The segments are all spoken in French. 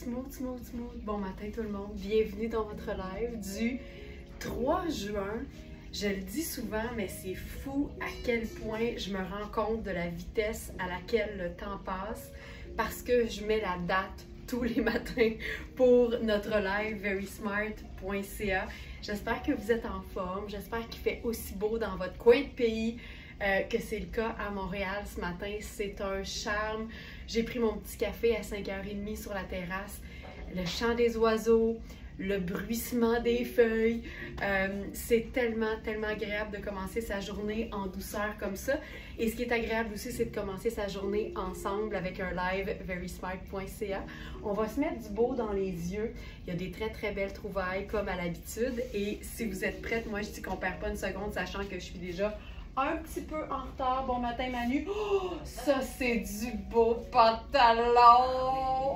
Smooth. Bon matin tout le monde. Bienvenue dans votre live du 3 juin. Je le dis souvent, mais c'est fou à quel point je me rends compte de la vitesse à laquelle le temps passe parce que je mets la date tous les matins pour notre live verysmart.ca. J'espère que vous êtes en forme. J'espère qu'il fait aussi beau dans votre coin de pays que c'est le cas à Montréal ce matin. C'est un charme. J'ai pris mon petit café à 5h30 sur la terrasse. Le chant des oiseaux, le bruissement des feuilles. C'est tellement agréable de commencer sa journée en douceur comme ça. Et ce qui est agréable aussi, c'est de commencer sa journée ensemble avec un live verysmart.ca. On va se mettre du beau dans les yeux. Il y a des très belles trouvailles comme à l'habitude. Et si vous êtes prête, moi je dis qu'on perd pas une seconde, sachant que je suis déjà un petit peu en retard. Bon matin Manu. Oh, ça c'est du beau pantalon.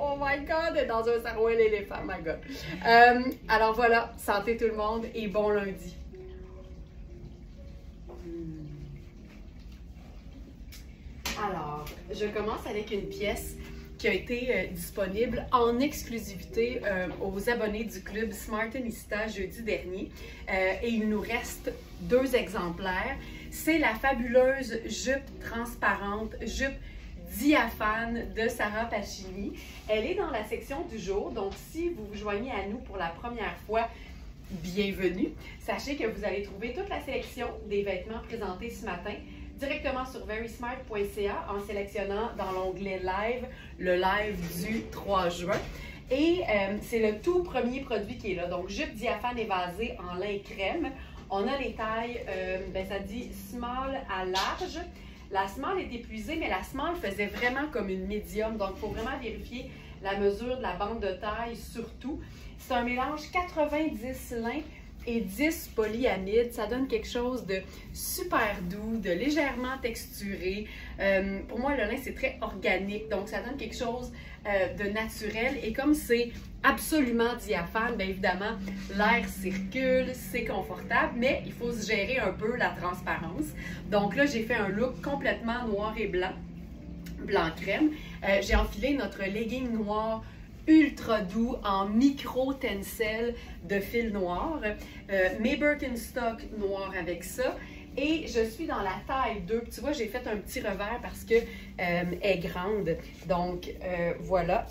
Oh my god, dans un sarouel éléphant, my god. Alors voilà, santé tout le monde et bon lundi. Alors, je commence avec une pièce qui a été disponible en exclusivité aux abonnés du club Smartenista jeudi dernier. Et il nous reste 2 exemplaires. C'est la fabuleuse jupe transparente, jupe diaphane de Sarah Pacini. Elle est dans la section du jour, donc si vous vous joignez à nous pour la première fois, bienvenue. Sachez que vous allez trouver toute la sélection des vêtements présentés ce matin directement sur verysmart.ca en sélectionnant dans l'onglet Live, le live du 3 juin. Et c'est le tout premier produit qui est là. Donc, jupe diaphane évasée en lin crème. On a les tailles, ça dit small à large. La small est épuisée, mais la small faisait vraiment comme une médium. Donc, il faut vraiment vérifier la mesure de la bande de taille surtout. C'est un mélange 90 lin et 10 polyamide. Ça donne quelque chose de super doux, de légèrement texturé. Pour moi, le lin, c'est très organique, donc ça donne quelque chose de naturel. Et comme c'est absolument diaphane, bien évidemment, l'air circule, c'est confortable, mais il faut se gérer un peu la transparence. Donc là, j'ai fait un look complètement noir et blanc crème. J'ai enfilé notre legging noir ultra doux en micro tencel de fil noir, mes Birkenstock noirs avec ça, et je suis dans la taille 2. Tu vois, j'ai fait un petit revers parce que elle est grande, donc voilà.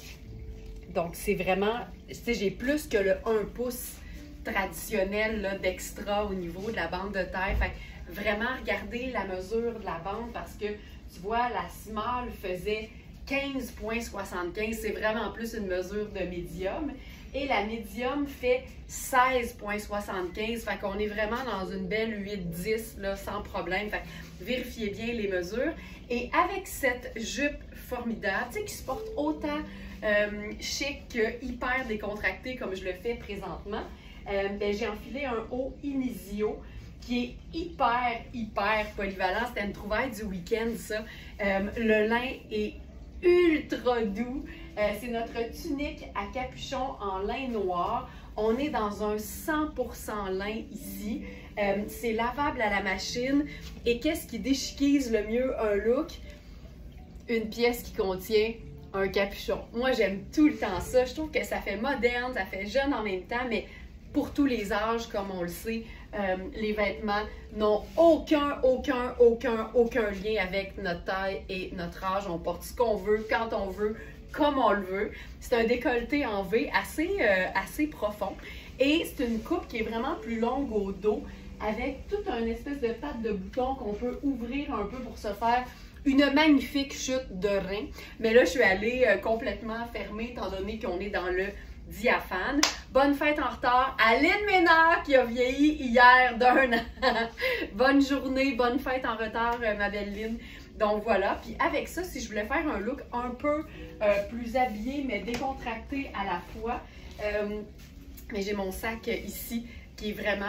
Donc c'est vraiment, tu sais, j'ai plus que le 1 pouce traditionnel d'extra au niveau de la bande de taille. Fait que vraiment regardez la mesure de la bande parce que tu vois, la small faisait 15,75, c'est vraiment plus une mesure de médium. Et la médium fait 16,75, fait qu'on est vraiment dans une belle 8-10 là, sans problème. Fait que vérifiez bien les mesures. Et avec cette jupe formidable, tu sais, qui se porte autant chic que hyper décontracté comme je le fais présentement, j'ai enfilé un haut Inisio qui est hyper polyvalent. C'était une trouvaille du week-end, ça. Le lin est ultra doux. C'est notre tunique à capuchon en lin noir. On est dans un 100% lin ici. C'est lavable à la machine. Et qu'est-ce qui déchiquise le mieux un look? Une pièce qui contient un capuchon. Moi, j'aime tout le temps ça. Je trouve que ça fait moderne, ça fait jeune en même temps, mais pour tous les âges, comme on le sait, les vêtements n'ont aucun lien avec notre taille et notre âge. On porte ce qu'on veut, quand on veut, comme on le veut. C'est un décolleté en V assez profond. Et c'est une coupe qui est vraiment plus longue au dos, avec toute une espèce de patte de bouton qu'on peut ouvrir un peu pour se faire une magnifique chute de rein. Mais là, je suis allée complètement fermée, étant donné qu'on est dans le diaphane. Bonne fête en retard à Lynn Ménard qui a vieilli hier d'1 an. Bonne journée, bonne fête en retard, ma belle Lynn. Donc voilà, puis avec ça, si je voulais faire un look un peu plus habillé mais décontracté à la fois, mais j'ai mon sac ici qui est vraiment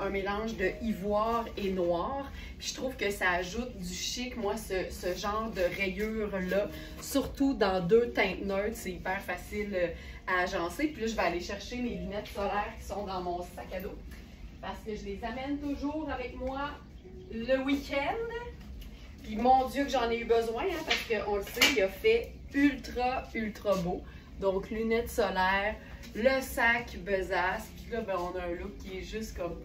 un mélange de ivoire et noir. Puis je trouve que ça ajoute du chic, moi, ce genre de rayures-là, surtout dans 2 teintes neutres, c'est hyper facile à agencer. Puis là, je vais aller chercher mes lunettes solaires qui sont dans mon sac à dos parce que je les amène toujours avec moi le week-end. Puis mon Dieu que j'en ai eu besoin, hein, parce qu'on le sait, il a fait ultra beau. Donc, lunettes solaires, le sac besace. Puis là, ben, on a un look qui est juste comme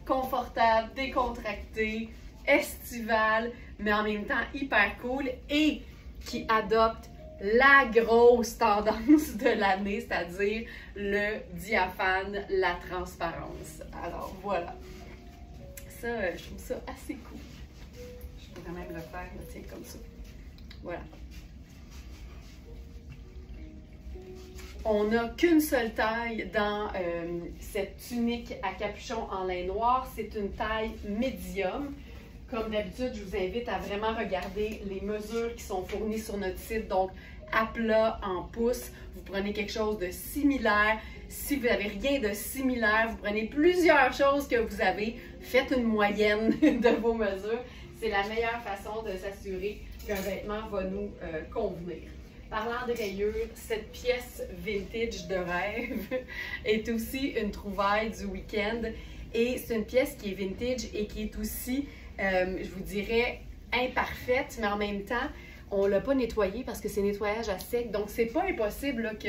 confortable, décontracté, estival, mais en même temps hyper cool et qui adopte la grosse tendance de l'année, c'est-à-dire le diaphane, la transparence. Alors voilà, ça, je trouve ça assez cool. Je pourrais même le faire, tiens, comme ça. Voilà. On n'a qu'une seule taille dans cette tunique à capuchon en lin noir. C'est une taille médium. Comme d'habitude, je vous invite à vraiment regarder les mesures qui sont fournies sur notre site. Donc, à plat, en pouces, vous prenez quelque chose de similaire. Si vous n'avez rien de similaire, vous prenez plusieurs choses que vous avez. Faites une moyenne de vos mesures. C'est la meilleure façon de s'assurer qu'un vêtement va nous convenir. Parlant de rayures, cette pièce vintage de rêve est aussi une trouvaille du week-end. Et c'est une pièce qui est vintage et qui est aussi, je vous dirais, imparfaite, mais en même temps, on ne l'a pas nettoyée parce que c'est nettoyage à sec. Donc, c'est pas impossible là, que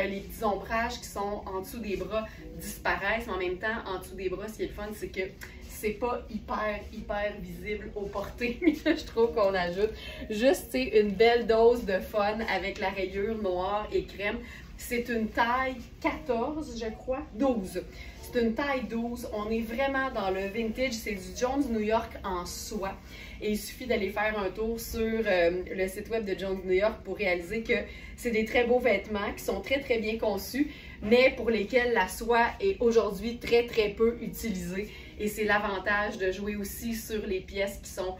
les petits ombrages qui sont en dessous des bras disparaissent. Mais en même temps, en dessous des bras, ce qui est le fun, c'est que c'est pas hyper visible au porté. Je trouve qu'on ajoute juste une belle dose de fun avec la rayure noire et crème. C'est une taille 14, je crois, 12. C'est une taille 12. On est vraiment dans le vintage. C'est du Jones New York en soie. Et il suffit d'aller faire un tour sur le site web de Jones New York pour réaliser que c'est des très beaux vêtements qui sont très bien conçus, mais pour lesquels la soie est aujourd'hui très peu utilisée. Et c'est l'avantage de jouer aussi sur les pièces qui sont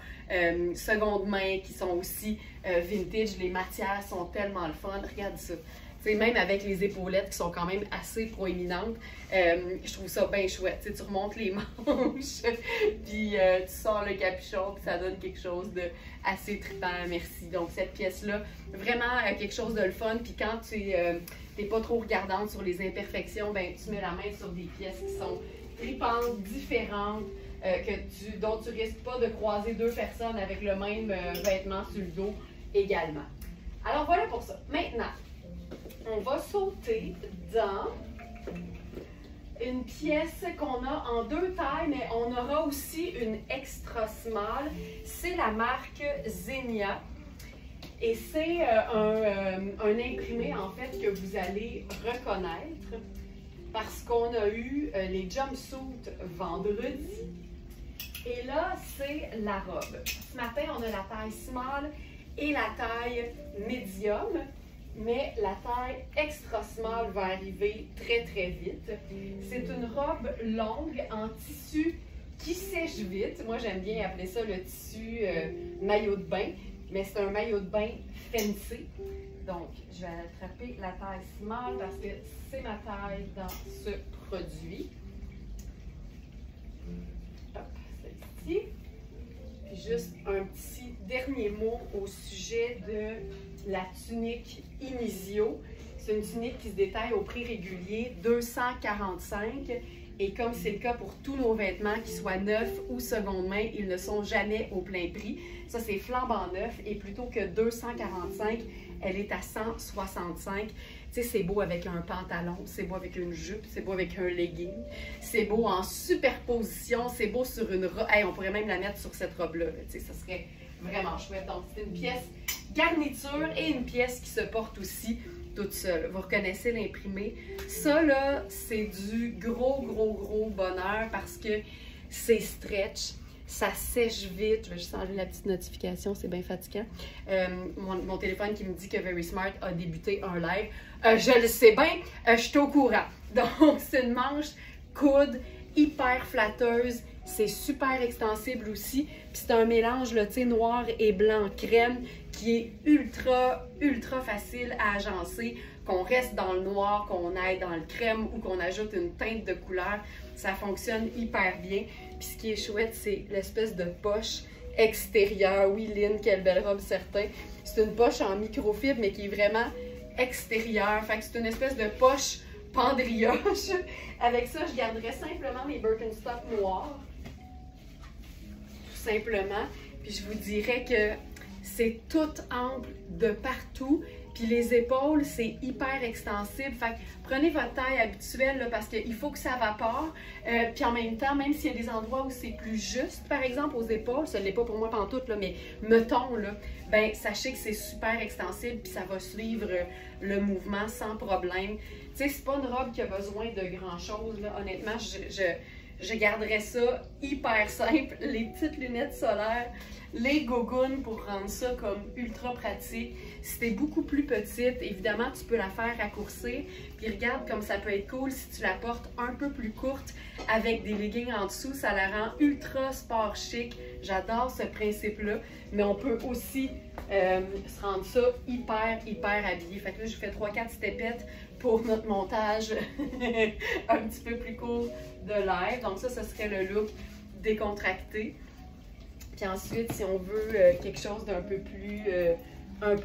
seconde main, qui sont aussi vintage. Les matières sont tellement le fun. Regarde ça. T'sais, même avec les épaulettes qui sont quand même assez proéminentes, je trouve ça bien chouette. T'sais, tu remontes les manches, puis tu sors le capuchon, puis ça donne quelque chose de assez trippant, merci. Donc cette pièce-là, vraiment quelque chose de le fun. Puis quand tu n'es pas trop regardante sur les imperfections, ben tu mets la main sur des pièces qui sont trippantes, différentes, dont tu risques pas de croiser deux personnes avec le même vêtement sur le dos également. Alors voilà pour ça. Maintenant, on va sauter dans une pièce qu'on a en deux tailles, mais on aura aussi une extra small. C'est la marque Zegna. Et c'est un imprimé, en fait, que vous allez reconnaître parce qu'on a eu les jumpsuits vendredi. Et là, c'est la robe. Ce matin, on a la taille small et la taille medium. Mais la taille extra small va arriver très vite. C'est une robe longue en tissu qui sèche vite. Moi, j'aime bien appeler ça le tissu maillot de bain, mais c'est un maillot de bain fancy. Donc, je vais attraper la taille small parce que c'est ma taille dans ce produit. Hop, celle-ci. Puis juste un petit dernier mot au sujet de la tunique Inizio. C'est une tunique qui se détaille au prix régulier, 245. Et comme c'est le cas pour tous nos vêtements, qu'ils soient neufs ou seconde main, ils ne sont jamais au plein prix. Ça, c'est flambant neuf. Et plutôt que 245, elle est à 165. Tu sais, c'est beau avec un pantalon, c'est beau avec une jupe, c'est beau avec un legging. C'est beau en superposition, c'est beau sur une robe. Hey, on pourrait même la mettre sur cette robe-là. Tu sais, ça serait vraiment chouette. Donc, c'est une pièce garniture et une pièce qui se porte aussi toute seule. Vous reconnaissez l'imprimé. Ça, là, c'est du gros bonheur parce que c'est stretch. Ça sèche vite. Je vais juste enlever la petite notification, c'est bien fatigant. Mon téléphone qui me dit que Very Smart a débuté un live. Je le sais bien, je suis au courant. Donc, c'est une manche coude hyper flatteuse. C'est super extensible aussi. Puis c'est un mélange, là, tu sais, noir et blanc crème qui est ultra facile à agencer. Qu'on reste dans le noir, qu'on aille dans le crème ou qu'on ajoute une teinte de couleur. Ça fonctionne hyper bien. Puis ce qui est chouette, c'est l'espèce de poche extérieure. Oui, Lynn, quelle belle robe, certain. C'est une poche en microfibre, mais qui est vraiment extérieure. Fait que c'est une espèce de poche pendrioche. Avec ça, je garderais simplement mes Birkenstock noirs. Tout simplement. Puis je vous dirais que c'est tout ample de partout. Puis les épaules, c'est hyper extensible. Fait que prenez votre taille habituelle là, parce qu'il faut que ça évapore. Puis en même temps, même s'il y a des endroits où c'est plus juste, par exemple aux épaules, ce n'est pas pour moi pantoute, là, mais mettons, là, ben sachez que c'est super extensible puis ça va suivre le mouvement sans problème. Tu sais, c'est pas une robe qui a besoin de grand-chose, là. Honnêtement, je garderais ça hyper simple. Les petites lunettes solaires, les gogoons pour rendre ça comme ultra pratique. Si t'es beaucoup plus petite, évidemment, tu peux la faire raccourcir. Puis regarde comme ça peut être cool si tu la portes un peu plus courte avec des leggings en dessous. Ça la rend ultra sport chic. J'adore ce principe-là. Mais on peut aussi se rendre ça hyper habillé. Fait que là, je fais 3-4 stepettes pour notre montage un petit peu plus court de live. Donc ça, ce serait le look décontracté. Puis ensuite, si on veut quelque chose d'un peu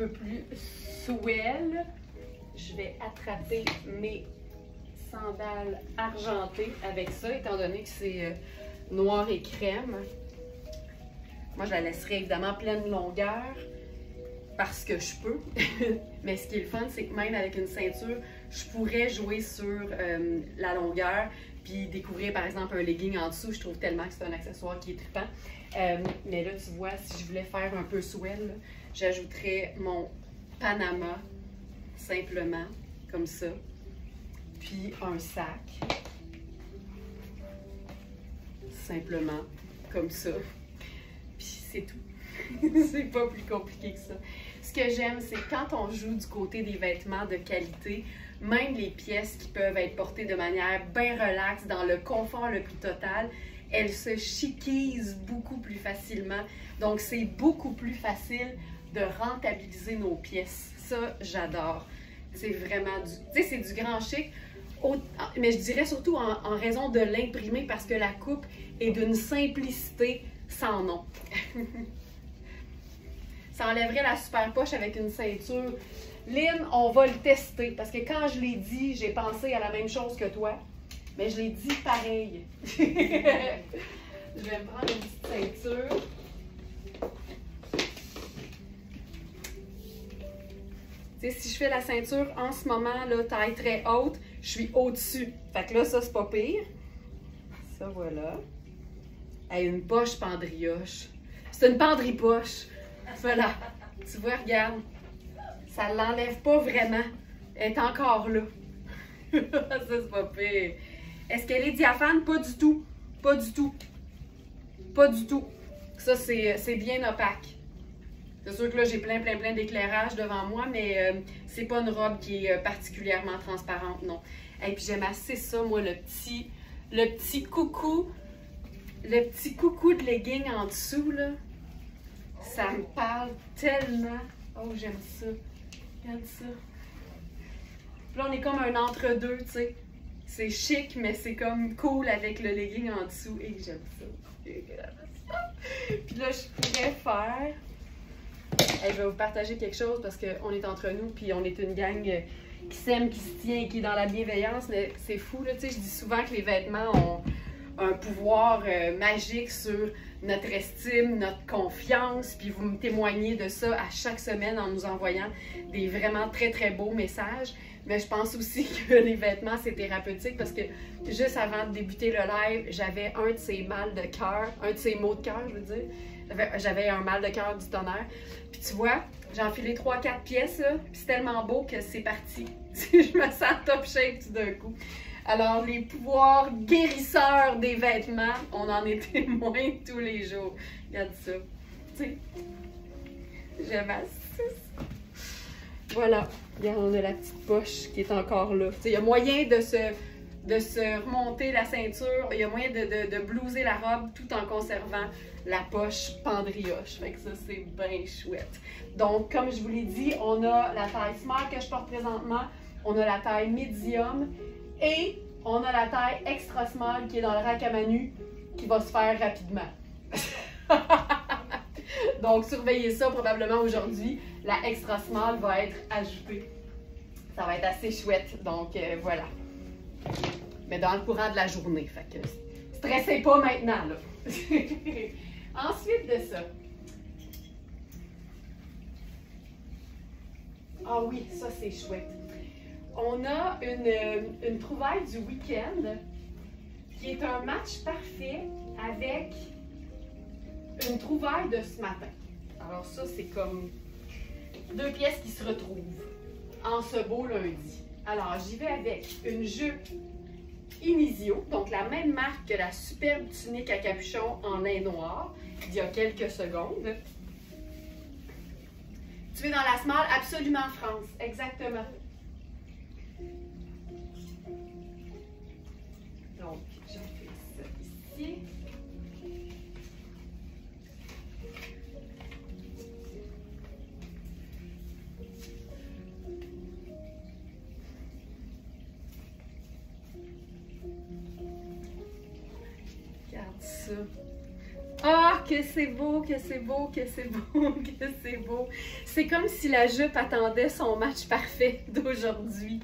plus swell, je vais attraper mes sandales argentées avec ça, étant donné que c'est noir et crème. Moi, je la laisserai évidemment pleine longueur parce que je peux. Mais ce qui est le fun, c'est que même avec une ceinture, je pourrais jouer sur la longueur puis découvrir par exemple un legging en dessous. Je trouve tellement que c'est un accessoire qui est trippant. Mais là, tu vois, si je voulais faire un peu swell, j'ajouterais mon Panama simplement, comme ça. Puis un sac. Simplement, comme ça. Puis c'est tout. C'est pas plus compliqué que ça. Ce que j'aime, c'est quand on joue du côté des vêtements de qualité, même les pièces qui peuvent être portées de manière bien relaxe, dans le confort le plus total, elles se chiquisent beaucoup plus facilement. Donc, c'est beaucoup plus facile de rentabiliser nos pièces. Ça, j'adore. C'est vraiment du... Tu sais, c'est du grand chic, mais je dirais surtout en raison de l'imprimer parce que la coupe est d'une simplicité sans nom. Ça enlèverait la super poche avec une ceinture. Lynn, on va le tester parce que quand je l'ai dit, j'ai pensé à la même chose que toi. Mais je l'ai dit pareil. Je vais me prendre une petite ceinture. Tu sais, si je fais la ceinture en ce moment, là, taille très haute, je suis au-dessus. Fait que là, ça, c'est pas pire. Ça, voilà. Hey, une poche pendrioche. C'est une pendri-poche. Voilà. Tu vois, regarde. Ça l'enlève pas vraiment. Elle est encore là. Ça, c'est pas pire. Est-ce qu'elle est diaphane? Pas du tout. Pas du tout. Pas du tout. Ça, c'est bien opaque. C'est sûr que là, j'ai plein d'éclairage devant moi, mais c'est pas une robe qui est particulièrement transparente, non. Et puis j'aime assez ça, moi, le petit coucou de legging en dessous, là. Ça me parle tellement. Oh, j'aime ça. Regarde ça. Là, on est comme un entre-deux, tu sais. C'est chic, mais c'est comme cool avec le legging en dessous. Et j'aime ça. Puis là, je pourrais faire... Hey, je vais vous partager quelque chose parce qu'on est entre nous, puis on est une gang qui s'aime, qui se tient, qui est dans la bienveillance. Mais c'est fou, là, tu sais, je dis souvent que les vêtements ont un pouvoir magique sur notre estime, notre confiance, puis vous me témoignez de ça à chaque semaine en nous envoyant des vraiment très beaux messages. Mais je pense aussi que les vêtements, c'est thérapeutique parce que juste avant de débuter le live, j'avais un de ces mal de cœur, un de ces maux de cœur, je veux dire. J'avais un mal de cœur du tonnerre. Puis tu vois, j'ai enfilé 3-4 pièces, là, puis c'est tellement beau que c'est parti. Je me sens top shape tout d'un coup. Alors, les pouvoirs guérisseurs des vêtements, on en est témoin tous les jours. Regarde ça. Tu sais, j'aime assez ça. Voilà. Regarde, on a la petite poche qui est encore là. Il y a moyen de se remonter la ceinture, il y a moyen de blouser la robe tout en conservant la poche pendrioche. Fait que ça, c'est bien chouette. Donc, comme je vous l'ai dit, on a la taille small que je porte présentement, on a la taille medium et on a la taille extra small qui est dans le rack à Manu qui va se faire rapidement. Donc, surveillez ça probablement aujourd'hui. La extra small va être ajoutée. Ça va être assez chouette. Donc, voilà. Mais dans le courant de la journée. Fait que stressez pas maintenant, là. Ensuite de ça, Ah oui, ça c'est chouette. On a une trouvaille du week-end qui est un match parfait avec une trouvaille de ce matin. Alors ça, c'est comme deux pièces qui se retrouvent en ce beau lundi. Alors, j'y vais avec une jupe Inizio, donc la même marque que la superbe tunique à capuchon en lin noir d'il y a quelques secondes. Tu es dans la small, absolument France, exactement. Donc, je fais ça ici. Regarde ça. Ah, que c'est beau, que c'est beau, que c'est beau, que c'est beau. C'est comme si la jupe attendait son match parfait d'aujourd'hui.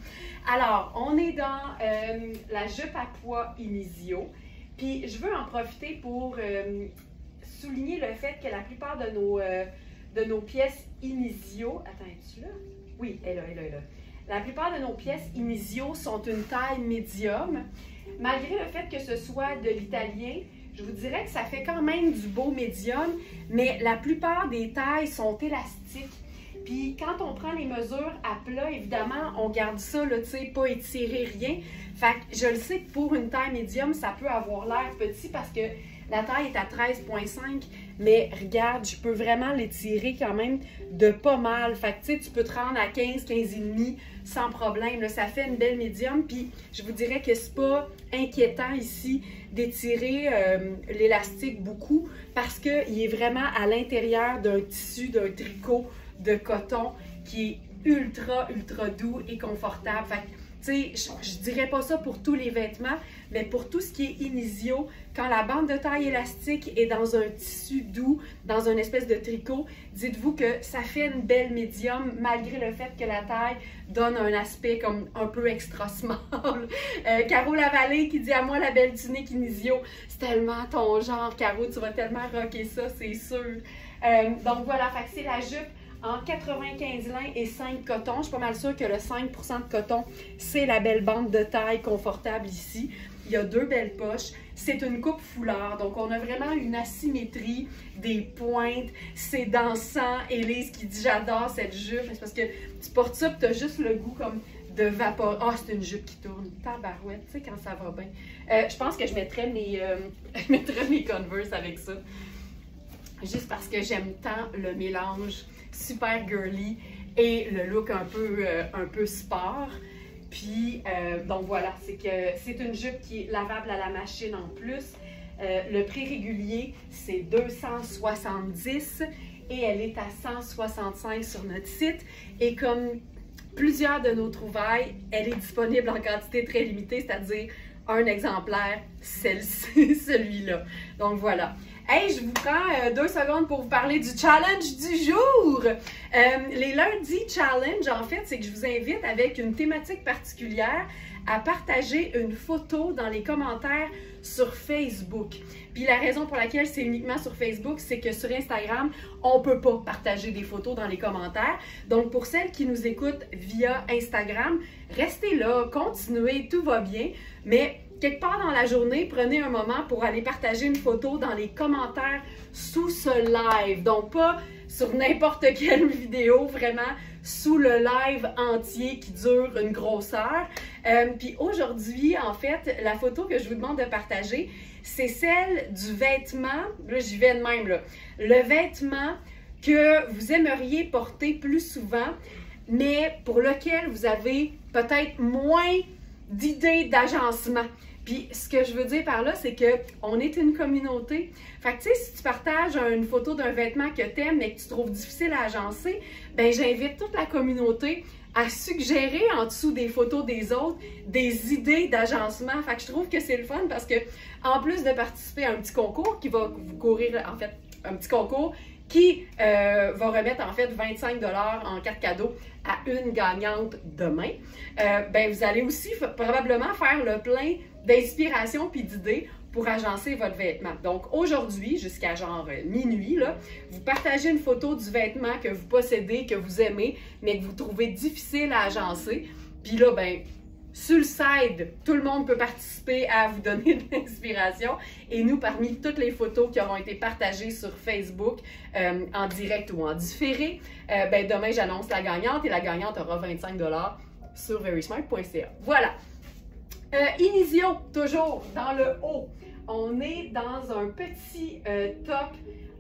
Alors, on est dans la jupe à pois Inizio. Puis, je veux en profiter pour souligner le fait que la plupart de nos pièces Inizio... Attends, es-tu là? Oui, elle est là, elle est là. La plupart de nos pièces Inizio sont une taille médium. Malgré le fait que ce soit de l'italien, je vous dirais que ça fait quand même du beau médium, mais la plupart des tailles sont élastiques. Puis quand on prend les mesures à plat, évidemment, on garde ça, là, tu sais, pas étirer rien. Fait que je le sais que pour une taille médium, ça peut avoir l'air petit parce que la taille est à 13,5, mais regarde, je peux vraiment l'étirer quand même de pas mal. Fait que tu sais, tu peux te rendre à 15, 15,5 sans problème. Là, ça fait une belle médium, puis je vous dirais que c'est pas inquiétant ici d'étirer l'élastique beaucoup parce qu'il est vraiment à l'intérieur d'un tissu, d'un tricot de coton qui est ultra, ultra doux et confortable. Fait que, tu sais, je dirais pas ça pour tous les vêtements, mais pour tout ce qui est Inizio, quand la bande de taille élastique est dans un tissu doux, dans une espèce de tricot, dites-vous que ça fait une belle médium malgré le fait que la taille donne un aspect comme un peu extra small. Caro Lavallée qui dit à moi la belle tunique Inizio, c'est tellement ton genre, Caro, tu vas tellement rocker ça, c'est sûr. Donc voilà, fait que c'est la jupe en 95 lin et 5 coton. Je suis pas mal sûre que le 5% de coton, c'est la belle bande de taille confortable ici. Il y a deux belles poches. C'est une coupe foulard, donc on a vraiment une asymétrie des pointes. C'est dansant. Élise qui dit « J'adore cette jupe ». C'est parce que tu portes ça et tu as juste le goût comme de vapeur. Ah, c'est une jupe qui tourne. Tabarouette, tu sais, quand ça va bien. Je pense que je mettrais mes Converse avec ça. Juste parce que j'aime tant le mélange super girly et le look un peu sport. Puis, donc voilà, c'est une jupe qui est lavable à la machine en plus. Le prix régulier, c'est 270 et elle est à 165 sur notre site. Et comme plusieurs de nos trouvailles, elle est disponible en quantité très limitée, c'est-à-dire un exemplaire, celui-là. Donc voilà. Hey, je vous prends 2 secondes pour vous parler du challenge du jour. Les lundis challenge, en fait, c'est que je vous invite avec une thématique particulière à partager une photo dans les commentaires sur Facebook. Puis la raison pour laquelle c'est uniquement sur Facebook, c'est que sur Instagram, on ne peut pas partager des photos dans les commentaires. Donc pour celles qui nous écoutent via Instagram, restez là, continuez, tout va bien, mais quelque part dans la journée, prenez un moment pour aller partager une photo dans les commentaires sous ce live. Donc, pas sur n'importe quelle vidéo, vraiment sous le live entier qui dure une grosse heure. Puis aujourd'hui, en fait, la photo que je vous demande de partager, c'est celle du vêtement, là j'y vais de même, là, le vêtement que vous aimeriez porter plus souvent, mais pour lequel vous avez peut-être moins d'idées d'agencement. Puis, ce que je veux dire par là, c'est qu'on est une communauté. Fait que, tu sais, si tu partages une photo d'un vêtement que tu aimes mais que tu trouves difficile à agencer, ben j'invite toute la communauté à suggérer en dessous des photos des autres des idées d'agencement. Fait que je trouve que c'est le fun parce que, en plus de participer à un petit concours qui va vous courir, en fait, un petit concours qui va remettre en fait 25 $ en carte cadeau à une gagnante demain, ben vous allez aussi probablement faire le plein d'inspiration puis d'idées pour agencer votre vêtement. Donc aujourd'hui, jusqu'à genre minuit, là, vous partagez une photo du vêtement que vous possédez, que vous aimez, mais que vous trouvez difficile à agencer. Puis là, ben, sur le side, tout le monde peut participer à vous donner de l'inspiration. Et nous, parmi toutes les photos qui auront été partagées sur Facebook, en direct ou en différé, ben, demain, j'annonce la gagnante et la gagnante aura 25 $ sur verysmart.ca. Voilà. Inisio, toujours dans le haut. On est dans un petit top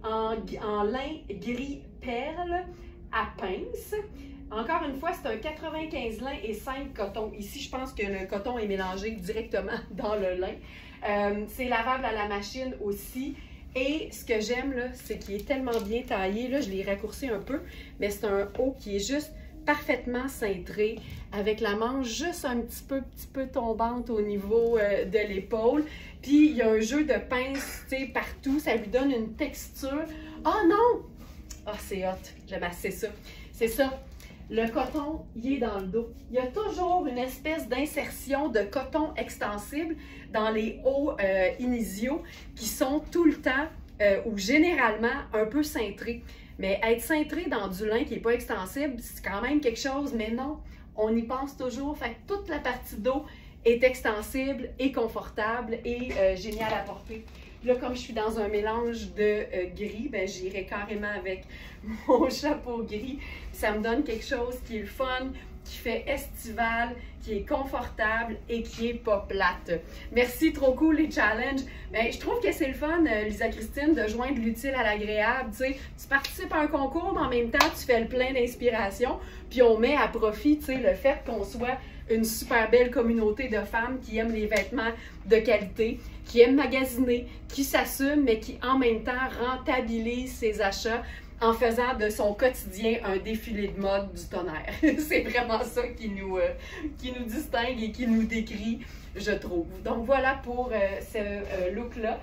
en lin gris perle à pince. Encore une fois, c'est un 95 lin et 5 coton. Ici, je pense que le coton est mélangé directement dans le lin. C'est lavable à la machine aussi. Et ce que j'aime, là, c'est qu'il est tellement bien taillé. Là, je l'ai raccourci un peu, mais c'est un haut qui est juste parfaitement cintré, avec la manche juste un petit peu tombante au niveau de l'épaule. Puis, il y a un jeu de pince, tu sais, partout. Ça lui donne une texture. Oh non! Ah, oh, c'est hot. J'aime assez ça. C'est ça. Le coton, il est dans le dos. Il y a toujours une espèce d'insertion de coton extensible dans les hauts Inisio qui sont tout le temps ou généralement un peu cintrés. Mais être cintré dans du lin qui n'est pas extensible, c'est quand même quelque chose, mais non, on y pense toujours. Fait que toute la partie dos est extensible et confortable et géniale à porter. Là, comme je suis dans un mélange de gris, ben, j'irai carrément avec mon chapeau gris. Ça me donne quelque chose qui est le fun, qui fait estival, qui est confortable et qui est pas plate. Merci, trop cool les challenges. Ben, je trouve que c'est le fun, Lisa Christine, de joindre l'utile à l'agréable. Tu participes à un concours, mais en même temps, tu fais le plein d'inspiration. Puis on met à profit le fait qu'on soit une super belle communauté de femmes qui aiment les vêtements de qualité, qui aiment magasiner, qui s'assument, mais qui en même temps rentabilisent ses achats en faisant de son quotidien un défilé de mode du tonnerre. C'est vraiment ça qui nous distingue et qui nous décrit, je trouve. Donc voilà pour ce look-là.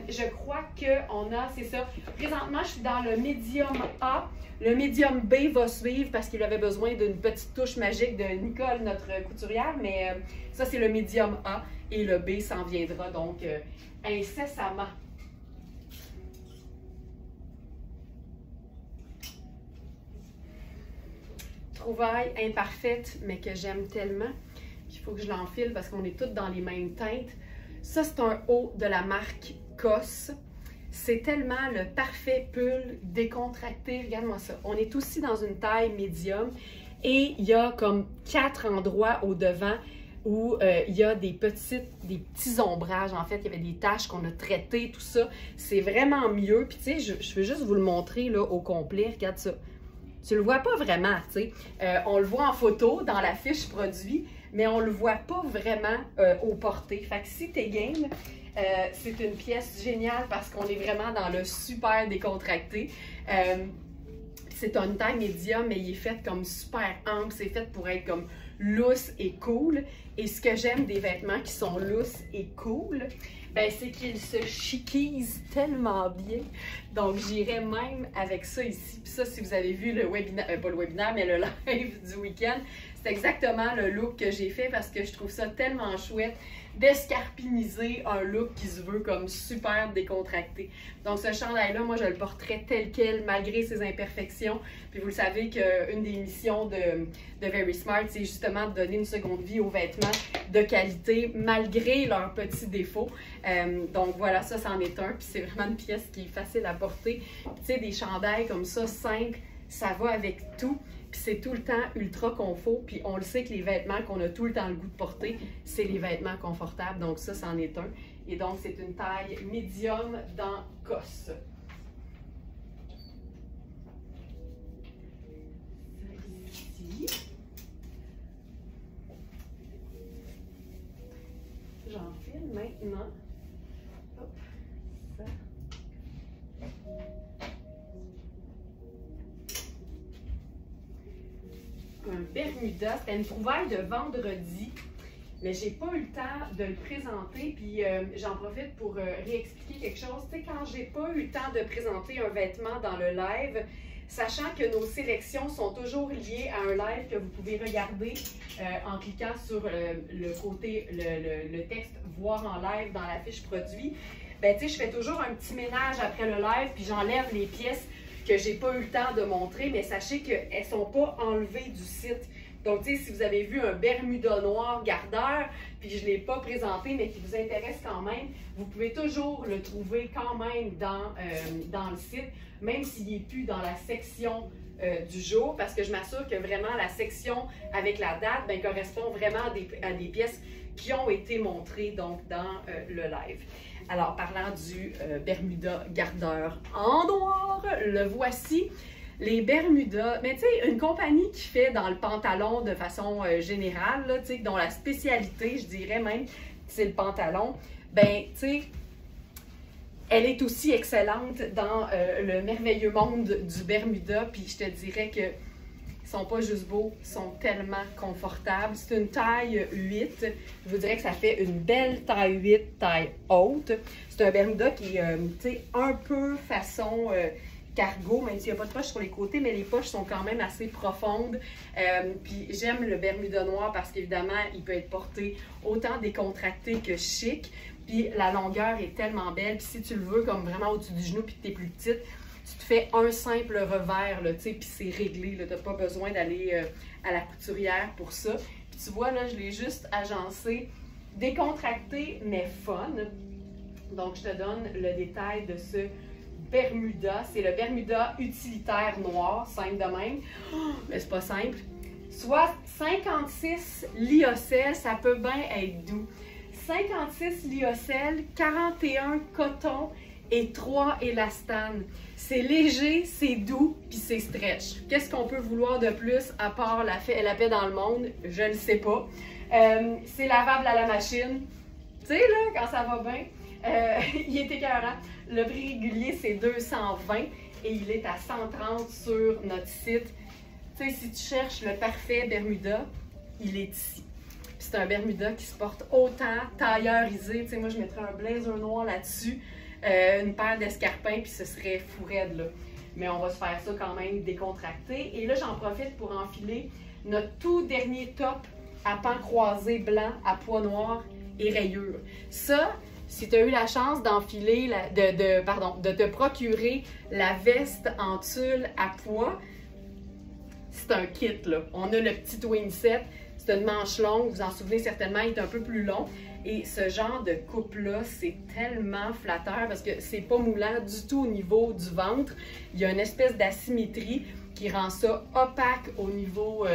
Je crois qu'on a, c'est ça, présentement je suis dans le médium A. Le médium B va suivre parce qu'il avait besoin d'une petite touche magique de Nicole, notre couturière, mais ça c'est le médium A et le B s'en viendra donc incessamment. Trouvaille imparfaite, mais que j'aime tellement. Il faut que je l'enfile parce qu'on est toutes dans les mêmes teintes. Ça, c'est un haut de la marque COS. C'est tellement le parfait pull décontracté. Regarde-moi ça. On est aussi dans une taille médium et il y a comme 4 endroits au devant où il y a des petits ombrages. En fait, il y avait des taches qu'on a traitées, tout ça. C'est vraiment mieux. Puis tu sais, je vais juste vous le montrer là au complet. Regarde ça. Tu le vois pas vraiment, tu sais. On le voit en photo dans la fiche produit, mais on le voit pas vraiment au porté. Fait que si t'es game, c'est une pièce géniale parce qu'on est vraiment dans le super décontracté. C'est une taille médium, mais il est fait comme super ample. C'est fait pour être comme lousse et cool. Et ce que j'aime des vêtements qui sont lousses et cool, ben, c'est qu'ils se chiquisent tellement bien. Donc, j'irai même avec ça ici. Puis ça, si vous avez vu le webinaire, pas le webinaire, mais le live du week-end, c'est exactement le look que j'ai fait parce que je trouve ça tellement chouette d'escarpiniser un look qui se veut comme super décontracté. Donc, ce chandail-là, moi, je le porterais tel quel, malgré ses imperfections. Puis, vous le savez qu'une des missions de Very Smart, c'est justement de donner une seconde vie aux vêtements de qualité, malgré leurs petits défauts. Donc, voilà, ça, c'en est un. Puis, c'est vraiment une pièce qui est facile à porter. Tu sais, des chandails comme ça, simples, ça va avec tout. Puis c'est tout le temps ultra confort. Puis on le sait que les vêtements qu'on a tout le temps le goût de porter, c'est les vêtements confortables. Donc ça, c'en est un. Et donc, c'est une taille médium dans COS. Ici. J'enfile maintenant. Hop, ça. Un Bermuda, c'était une trouvaille de vendredi, mais j'ai pas eu le temps de le présenter, puis j'en profite pour réexpliquer quelque chose. Tu sais, quand j'ai pas eu le temps de présenter un vêtement dans le live, sachant que nos sélections sont toujours liées à un live que vous pouvez regarder en cliquant sur le côté, le texte « Voir en live » dans la fiche produit. Ben, tu sais, je fais toujours un petit ménage après le live, puis j'enlève les pièces que j'ai pas eu le temps de montrer, mais sachez qu'elles ne sont pas enlevées du site. Donc, tu sais, si vous avez vu un Bermuda noir gardeur, puis je ne l'ai pas présenté, mais qui vous intéresse quand même, vous pouvez toujours le trouver quand même dans le site, même s'il n'est plus dans la section du jour, parce que je m'assure que vraiment la section avec la date ben, correspond vraiment à des pièces qui ont été montrées donc, dans le live. Alors, parlant du Bermuda gardeur en noir, le voici. Les Bermudas, mais tu sais, une compagnie qui fait dans le pantalon de façon générale, là, tu sais, dont la spécialité, je dirais même, c'est le pantalon, ben, tu sais, elle est aussi excellente dans le merveilleux monde du Bermuda, puis je te dirais que ils sont pas juste beaux, ils sont tellement confortables. C'est une taille 8. Je vous dirais que ça fait une belle taille 8, taille haute. C'est un Bermuda qui est un peu façon cargo, même s'il n'y a pas de poche sur les côtés, mais les poches sont quand même assez profondes. Puis j'aime le Bermuda noir parce qu'évidemment, il peut être porté autant décontracté que chic. Puis la longueur est tellement belle. Puis si tu le veux comme vraiment au-dessus du genou puis que tu es plus petite, tu te fais un simple revers, là, tu sais, puis c'est réglé. Tu n'as pas besoin d'aller à la couturière pour ça. Puis tu vois, là, je l'ai juste agencé, décontracté, mais fun. Donc, je te donne le détail de ce Bermuda. C'est le Bermuda utilitaire noir, simple de même. Oh, mais c'est pas simple. Soit 56 lyocell, ça peut bien être doux. 56 lyocell, 41 coton et 3 élastane. C'est léger, c'est doux, puis c'est stretch. Qu'est-ce qu'on peut vouloir de plus à part la paix dans le monde? Je ne sais pas. C'est lavable à la machine. Tu sais, là, quand ça va bien, il est écœurant. Le prix régulier, c'est 220 et il est à 130 sur notre site. Tu sais, si tu cherches le parfait Bermuda, il est ici. C'est un Bermuda qui se porte autant tailleurisé. Tu sais, moi, je mettrais un blazer noir là-dessus. Une paire d'escarpins, puis ce serait fou raide, là. Mais on va se faire ça quand même décontracté. Et là, j'en profite pour enfiler notre tout dernier top à pans croisés blanc à pois noir et rayures. Ça, si tu as eu la chance d'enfiler, de te procurer la veste en tulle à pois, c'est un kit, là. On a le petit twin set. C'est une manche longue, vous en souvenez certainement, il est un peu plus long. Et ce genre de coupe-là, c'est tellement flatteur parce que c'est pas moulant du tout au niveau du ventre. Il y a une espèce d'asymétrie qui rend ça opaque au niveau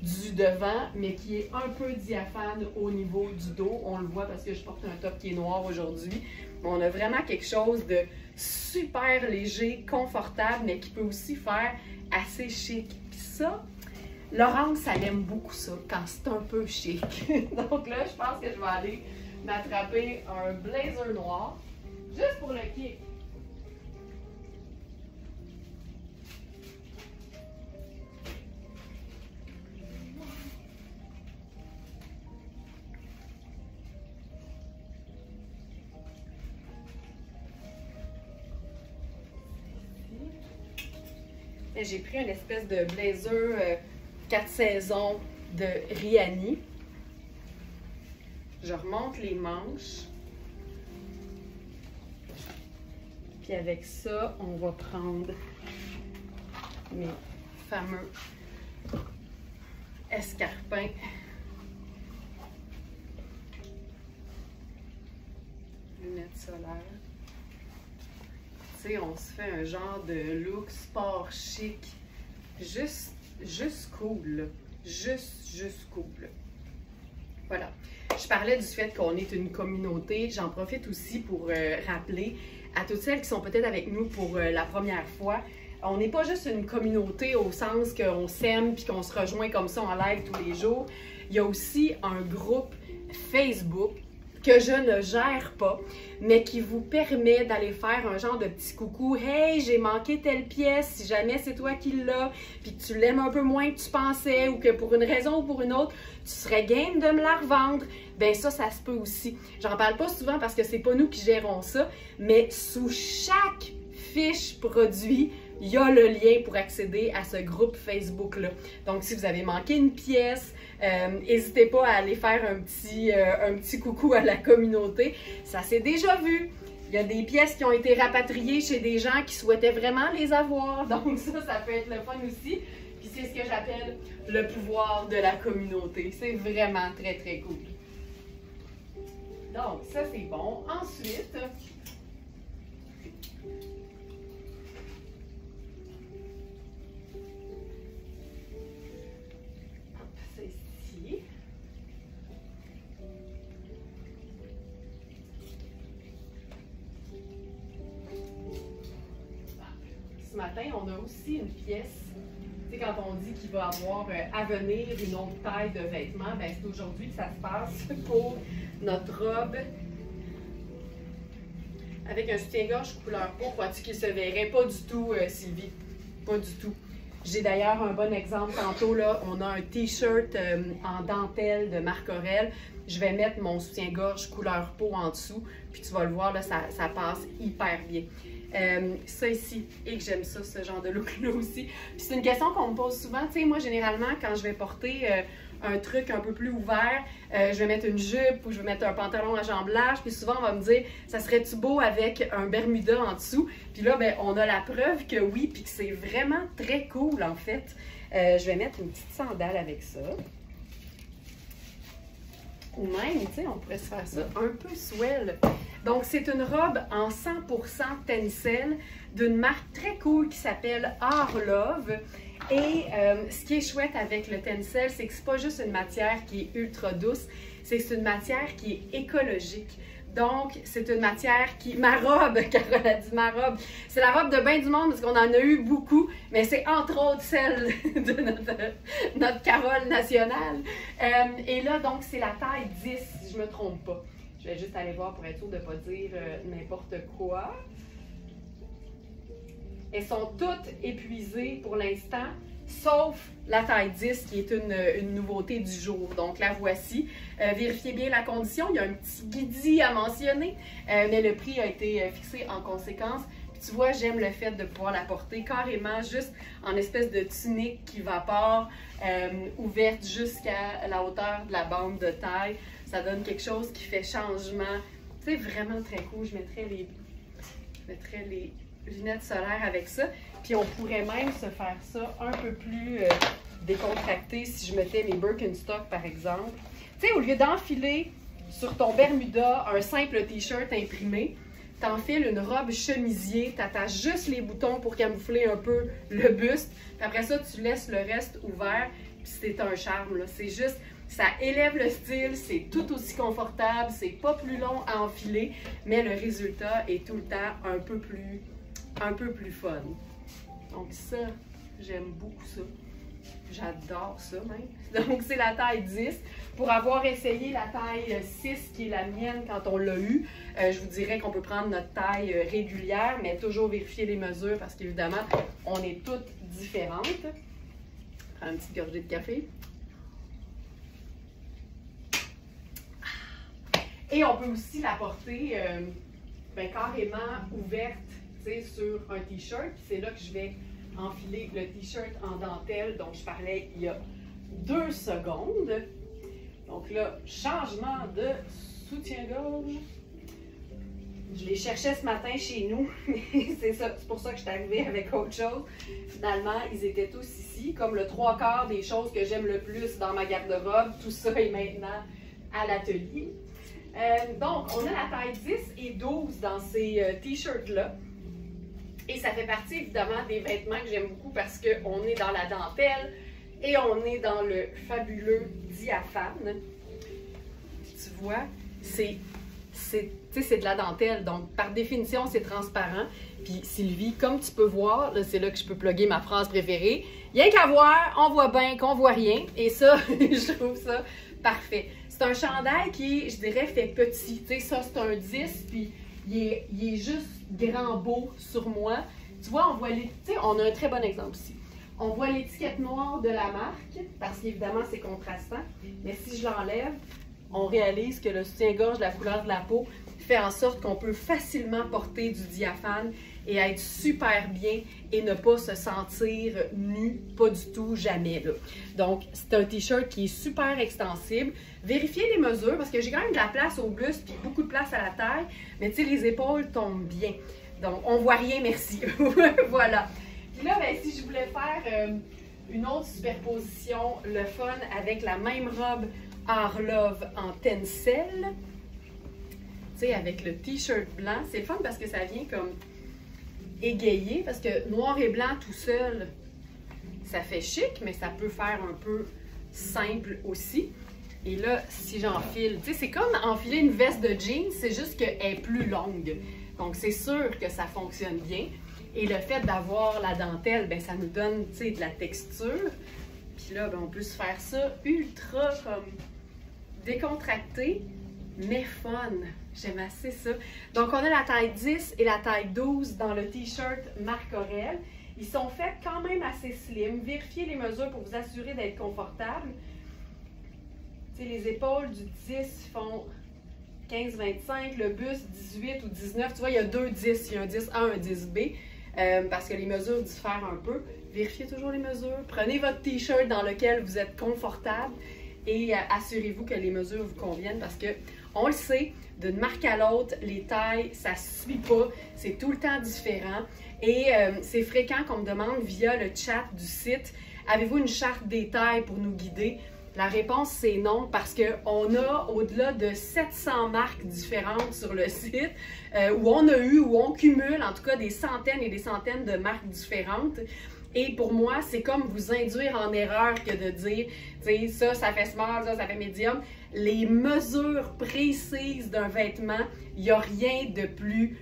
du devant, mais qui est un peu diaphane au niveau du dos. On le voit parce que je porte un top qui est noir aujourd'hui. On a vraiment quelque chose de super léger, confortable, mais qui peut aussi faire assez chic. Puis ça, Laurence, elle aime beaucoup ça, quand c'est un peu chic. Donc là, je pense que je vais aller m'attraper un blazer noir, juste pour le kick. J'ai pris une espèce de blazer 4 saisons de Riani. Je remonte les manches. Puis avec ça, on va prendre mes fameux escarpins. Lunettes solaires. Tu sais, on se fait un genre de look sport chic. Juste cool. Juste cool. Voilà. Je parlais du fait qu'on est une communauté. J'en profite aussi pour rappeler à toutes celles qui sont peut-être avec nous pour la première fois. On n'est pas juste une communauté au sens qu'on s'aime puis qu'on se rejoint comme ça en live tous les jours. Il y a aussi un groupe Facebook que je ne gère pas, mais qui vous permet d'aller faire un genre de petit coucou. Hey, j'ai manqué telle pièce, si jamais c'est toi qui l'as, puis que tu l'aimes un peu moins que tu pensais, ou que pour une raison ou pour une autre, tu serais game de me la revendre. Ben ça se peut aussi. J'en parle pas souvent parce que c'est pas nous qui gérons ça, mais sous chaque fiche produit, il y a le lien pour accéder à ce groupe Facebook-là. Donc, si vous avez manqué une pièce, n'hésitez pas à aller faire un petit coucou à la communauté. Ça s'est déjà vu. Il y a des pièces qui ont été rapatriées chez des gens qui souhaitaient vraiment les avoir. Donc ça peut être le fun aussi. Puis c'est ce que j'appelle le pouvoir de la communauté. C'est vraiment très, très cool. Donc ça, c'est bon. Ensuite, c'est ici. Ce matin, on a aussi une pièce. Tu sais, quand on dit qu'il va y avoir à venir une autre taille de vêtements, ben c'est aujourd'hui que ça se passe pour notre robe avec un soutien-gorge couleur peau. Crois-tu qu'il se verrait? Pas du tout, Sylvie. Pas du tout. J'ai d'ailleurs un bon exemple tantôt. Là, on a un t-shirt en dentelle de Marc Aurèle. Je vais mettre mon soutien-gorge couleur peau en dessous. Puis tu vas le voir, là, ça passe hyper bien. Ça ici, et que j'aime ça, ce genre de look-là aussi. Puis c'est une question qu'on me pose souvent. Tu sais, moi, généralement, quand je vais porter un truc un peu plus ouvert, je vais mettre une jupe ou je vais mettre un pantalon à jambes larges. Puis souvent, on va me dire, ça serait-tu beau avec un Bermuda en dessous? Puis là, ben, on a la preuve que oui, puis que c'est vraiment très cool, en fait. Je vais mettre une petite sandale avec ça. Ou même, tu sais, on pourrait se faire ça un peu swell. Donc, c'est une robe en 100% tencel d'une marque très cool qui s'appelle Art Love. Et ce qui est chouette avec le tencel, c'est que c'est pas juste une matière qui est ultra douce, c'est une matière qui est écologique. Donc, c'est une matière qui... Ma robe, Carole a dit ma robe, c'est la robe de bain du monde parce qu'on en a eu beaucoup, mais c'est entre autres celle de notre Carole nationale. Et là, donc, c'est la taille 10, si je ne me trompe pas. Je vais juste aller voir pour être sûre de ne pas dire n'importe quoi. Elles sont toutes épuisées pour l'instant, sauf la taille 10 qui est une nouveauté du jour. Donc la voici. Vérifiez bien la condition. Il y a un petit guidi à mentionner, mais le prix a été fixé en conséquence. Puis tu vois, j'aime le fait de pouvoir la porter carrément juste en espèce de tunique qui vapore, ouverte jusqu'à la hauteur de la bande de taille. Ça donne quelque chose qui fait changement. C'est vraiment très cool. Je mettrais les lunettes solaires avec ça. Puis on pourrait même se faire ça un peu plus décontracté si je mettais mes Birkenstock, par exemple. Tu sais, au lieu d'enfiler sur ton Bermuda un simple t-shirt imprimé, t'enfiles une robe chemisier, t'attaches juste les boutons pour camoufler un peu le buste. Puis après ça, tu laisses le reste ouvert. Puis c'est un charme, là. C'est juste... Ça élève le style, c'est tout aussi confortable, c'est pas plus long à enfiler, mais le résultat est tout le temps un peu plus fun. Donc ça, j'aime beaucoup ça. J'adore ça même. Donc c'est la taille 10. Pour avoir essayé la taille 6, qui est la mienne quand on l'a eu, je vous dirais qu'on peut prendre notre taille régulière, mais toujours vérifier les mesures parce qu'évidemment, on est toutes différentes. Je prends une petite gorgée de café. Et on peut aussi la porter carrément ouverte sur un t-shirt. C'est là que je vais enfiler le t-shirt en dentelle dont je parlais il y a 2 secondes. Donc là, changement de soutien-gorge. Je les cherchais ce matin chez nous. C'est pour ça que je suis arrivée avec autre chose. Finalement, ils étaient tous ici. Comme le 3/4 des choses que j'aime le plus dans ma garde-robe, tout ça est maintenant à l'atelier. Donc, on a la taille 10 et 12 dans ces t-shirts-là. Et ça fait partie, évidemment, des vêtements que j'aime beaucoup parce qu'on est dans la dentelle et on est dans le fabuleux diaphane. Tu vois, c'est de la dentelle, donc par définition, c'est transparent. Puis Sylvie, comme tu peux voir, c'est là que je peux plugger ma phrase préférée, rien qu'à voir, on voit bien qu'on voit rien. Et ça, je trouve ça parfait. C'est un chandail qui, je dirais, fait petit. Tu sais, ça, c'est un 10, puis il est juste grand beau sur moi. Tu vois, on a un très bon exemple ici. On voit l'étiquette noire de la marque, parce qu'évidemment, c'est contrastant. Mais si je l'enlève, on réalise que le soutien-gorge, la couleur de la peau, fait en sorte qu'on peut facilement porter du diaphane et être super bien et ne pas se sentir nu, pas du tout, jamais. Là. Donc, c'est un t-shirt qui est super extensible. Vérifiez les mesures parce que j'ai quand même de la place au buste puis beaucoup de place à la taille, mais tu sais, les épaules tombent bien. Donc, on voit rien, merci. Voilà. Puis là, ben, si je voulais faire une autre superposition, le fun, avec la même robe Arlove en tencel, tu sais, avec le t-shirt blanc, c'est le fun parce que ça vient comme égayé, parce que noir et blanc tout seul, ça fait chic, mais ça peut faire un peu simple aussi. Et là, si j'enfile, tu sais, c'est comme enfiler une veste de jeans, c'est juste qu'elle est plus longue. Donc, c'est sûr que ça fonctionne bien. Et le fait d'avoir la dentelle, ben ça nous donne, tu sais, de la texture. Puis là, ben, on peut se faire ça ultra comme décontracté, mais fun. J'aime assez ça. Donc, on a la taille 10 et la taille 12 dans le t-shirt Marc Aurèle. Ils sont faits quand même assez slim. Vérifiez les mesures pour vous assurer d'être confortable. Tu sais, les épaules du 10 font 15-25, le buste 18 ou 19. Tu vois, il y a deux 10. Il y a un 10A, un 10B. Parce que les mesures diffèrent un peu. Vérifiez toujours les mesures. Prenez votre t-shirt dans lequel vous êtes confortable et assurez-vous que les mesures vous conviennent parce que on le sait, d'une marque à l'autre, les tailles, ça ne se suit pas. C'est tout le temps différent. Et c'est fréquent qu'on me demande via le chat du site, avez-vous une charte des tailles pour nous guider? La réponse, c'est non, parce qu'on a au-delà de 700 marques différentes sur le site, où on cumule en tout cas des centaines et des centaines de marques différentes. Et pour moi, c'est comme vous induire en erreur que de dire, tu sais, ça fait small, ça fait medium. Les mesures précises d'un vêtement, il n'y a rien de plus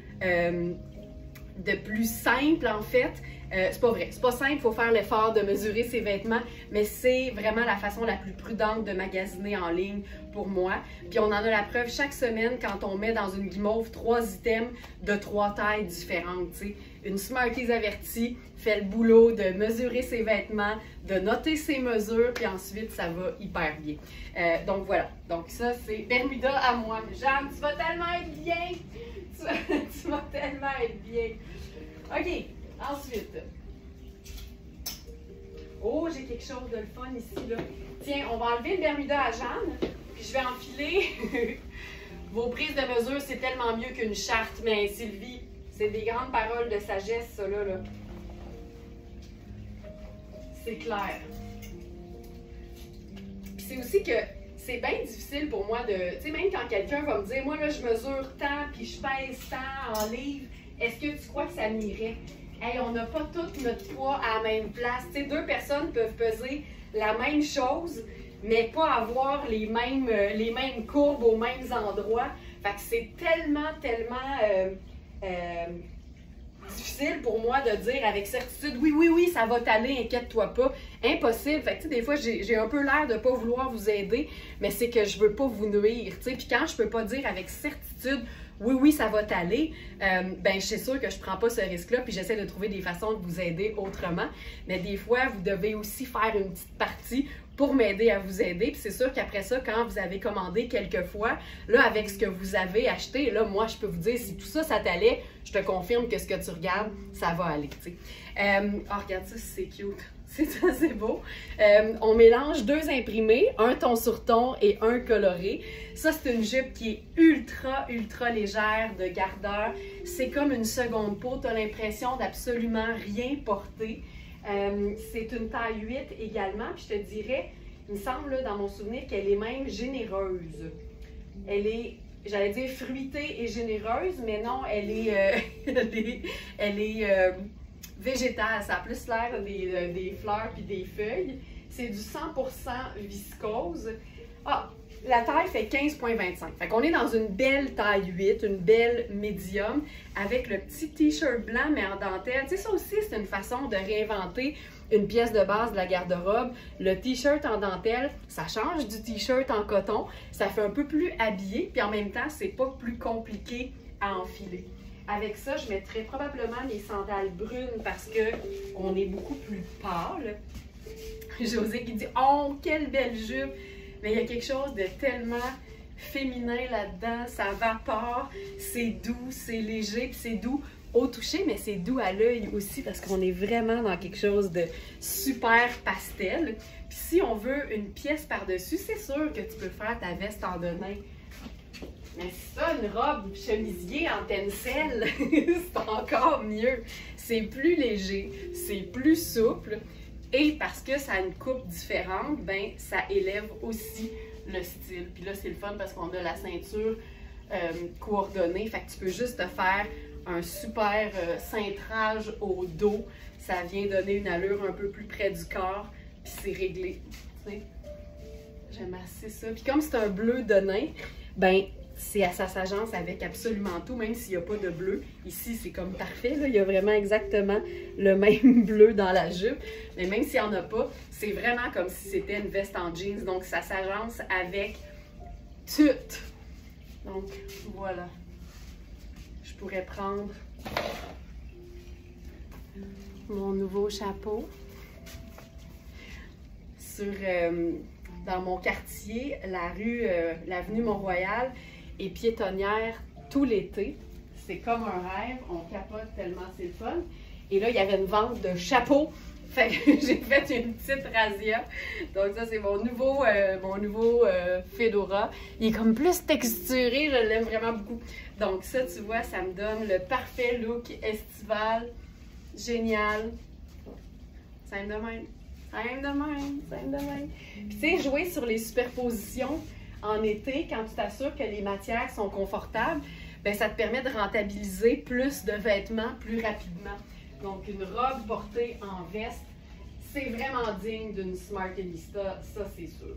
simple en fait. C'est pas vrai, c'est pas simple, il faut faire l'effort de mesurer ses vêtements, mais c'est vraiment la façon la plus prudente de magasiner en ligne pour moi. Puis on en a la preuve chaque semaine quand on met dans une guimauve 3 items de 3 tailles différentes. T'sais. Une Smarties avertie fait le boulot de mesurer ses vêtements, de noter ses mesures, puis ensuite ça va hyper bien. Donc voilà, donc ça c'est Bermuda à moi. Jeanne, tu vas tellement être bien! Tu vas tellement être bien! OK. Ensuite, oh, j'ai quelque chose de le fun ici, là. Tiens, on va enlever le Bermuda à Jeanne, puis je vais enfiler vos prises de mesure, c'est tellement mieux qu'une charte. Mais Sylvie, c'est des grandes paroles de sagesse, ça, là. C'est clair. Puis c'est aussi que c'est bien difficile pour moi de... Tu sais, même quand quelqu'un va me dire, moi, là, je mesure tant, puis je pèse tant en livres, est-ce que tu crois que ça m'irait? Hey, on n'a pas tout notre poids à la même place. Tu sais, deux personnes peuvent peser la même chose, mais pas avoir les mêmes courbes aux mêmes endroits. Fait que c'est tellement difficile pour moi de dire avec certitude, oui, ça va t'aller, inquiète-toi pas. Impossible. Fait que, tu sais, des fois, j'ai un peu l'air de ne pas vouloir vous aider, mais c'est que je veux pas vous nuire, tu sais. Puis quand je peux pas dire avec certitude, oui, ça va t'aller, ben je suis sûre que je prends pas ce risque-là, puis j'essaie de trouver des façons de vous aider autrement. Mais des fois, vous devez aussi faire une petite partie pour m'aider à vous aider. Puis c'est sûr qu'après ça, quand vous avez commandé quelques fois, là, avec ce que vous avez acheté, là, moi, je peux vous dire, si tout ça, ça t'allait, je te confirme que ce que tu regardes, ça va aller, tu sais. Oh, regarde ça, c'est cute. C'est assez beau. On mélange deux imprimés, un ton sur ton et un coloré. Ça, c'est une jupe qui est ultra légère de gardeur. C'est comme une seconde peau. Tu as l'impression d'absolument rien porter. C'est une taille 8 également. Puis je te dirais, il me semble là, dans mon souvenir qu'elle est même généreuse. Elle est, j'allais dire fruitée et généreuse, mais non, elle est végétale. Ça a plus l'air des fleurs puis des feuilles. C'est du 100% viscose. Ah, la taille fait 15,25. Fait qu'on est dans une belle taille 8, une belle médium, avec le petit t-shirt blanc, mais en dentelle. Tu sais, ça aussi, c'est une façon de réinventer une pièce de base de la garde-robe. Le t-shirt en dentelle, ça change du t-shirt en coton. Ça fait un peu plus habillé, puis en même temps, c'est pas plus compliqué à enfiler. Avec ça, je mettrais probablement les sandales brunes parce qu'on est beaucoup plus pâle. José qui dit « Oh, quelle belle jupe! » Mais il y a quelque chose de tellement féminin là-dedans, ça vapore, c'est doux, c'est léger, puis c'est doux au toucher, mais c'est doux à l'œil aussi parce qu'on est vraiment dans quelque chose de super pastel. Puis si on veut une pièce par-dessus, c'est sûr que tu peux faire ta veste en denim. Mais ça, une robe chemisier en tencel, c'est encore mieux. C'est plus léger, c'est plus souple. Et parce que ça a une coupe différente, ben ça élève aussi le style. Puis là, c'est le fun parce qu'on a la ceinture coordonnée. Fait que tu peux juste te faire un super cintrage au dos. Ça vient donner une allure un peu plus près du corps. Puis c'est réglé. J'aime assez ça. Puis comme c'est un bleu de nain, ben c'est à sa s'agence avec absolument tout, même s'il n'y a pas de bleu. Ici, c'est comme parfait. Là. Il y a vraiment exactement le même bleu dans la jupe. Mais même s'il n'y en a pas, c'est vraiment comme si c'était une veste en jeans. Donc, ça s'agence avec tout. Donc, voilà. Je pourrais prendre mon nouveau chapeau. Dans mon quartier, l'avenue Mont-Royal est piétonnière tout l'été. C'est comme un rêve, on capote tellement c'est le fun. Et là, il y avait une vente de chapeaux. Fait que j'ai fait une petite razzia. Donc ça, c'est mon nouveau fedora. Il est comme plus texturé, je l'aime vraiment beaucoup. Donc ça, tu vois, ça me donne le parfait look estival. Génial. Ça aime de même. Ça aime de même. Ça aime de même. Puis tu sais, jouer sur les superpositions en été, quand tu t'assures que les matières sont confortables, bien, ça te permet de rentabiliser plus de vêtements plus rapidement. Donc, une robe portée en veste, c'est vraiment digne d'une Smartenista, ça c'est sûr.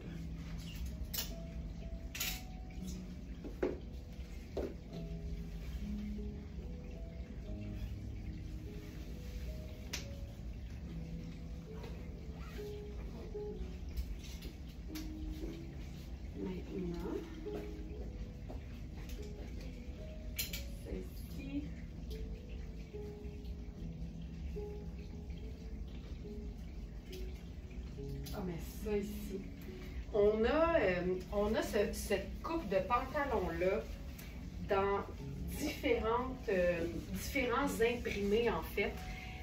Ah, mais ça ici. On a cette coupe de pantalons-là dans différents imprimés, en fait.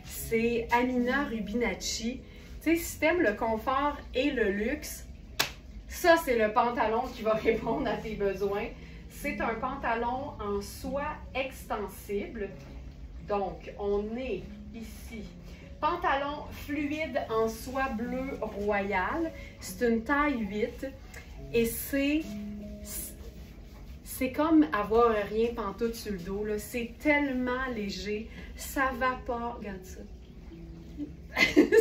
C'est Amina Rubinacci. Tu sais, si t'aimes le confort et le luxe, ça, c'est le pantalon qui va répondre à tes besoins. C'est un pantalon en soie extensible. Donc, on est ici. Pantalon fluide en soie bleue royale. C'est une taille 8 et c'est comme avoir rien pantoute sur le dos. C'est tellement léger. Ça vapore. Regarde ça.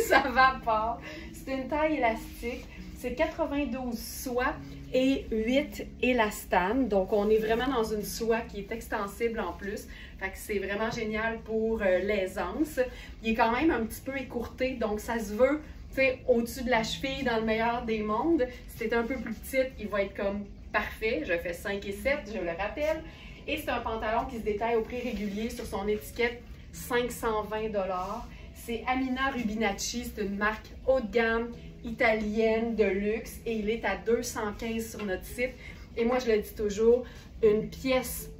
Ça vapore. C'est une taille élastique. C'est 92 soie et 8 élastane. Donc, on est vraiment dans une soie qui est extensible en plus. Fait que c'est vraiment génial pour l'aisance. Il est quand même un petit peu écourté, donc ça se veut, tu sais, au-dessus de la cheville dans le meilleur des mondes. Si c'est un peu plus petite, il va être comme parfait. Je fais 5 et 7, je le rappelle. Et c'est un pantalon qui se détaille au prix régulier sur son étiquette 520 $. C'est Amina Rubinacci, c'est une marque haut de gamme, italienne, de luxe, et il est à 215 sur notre site. Et moi, je le dis toujours, une pièce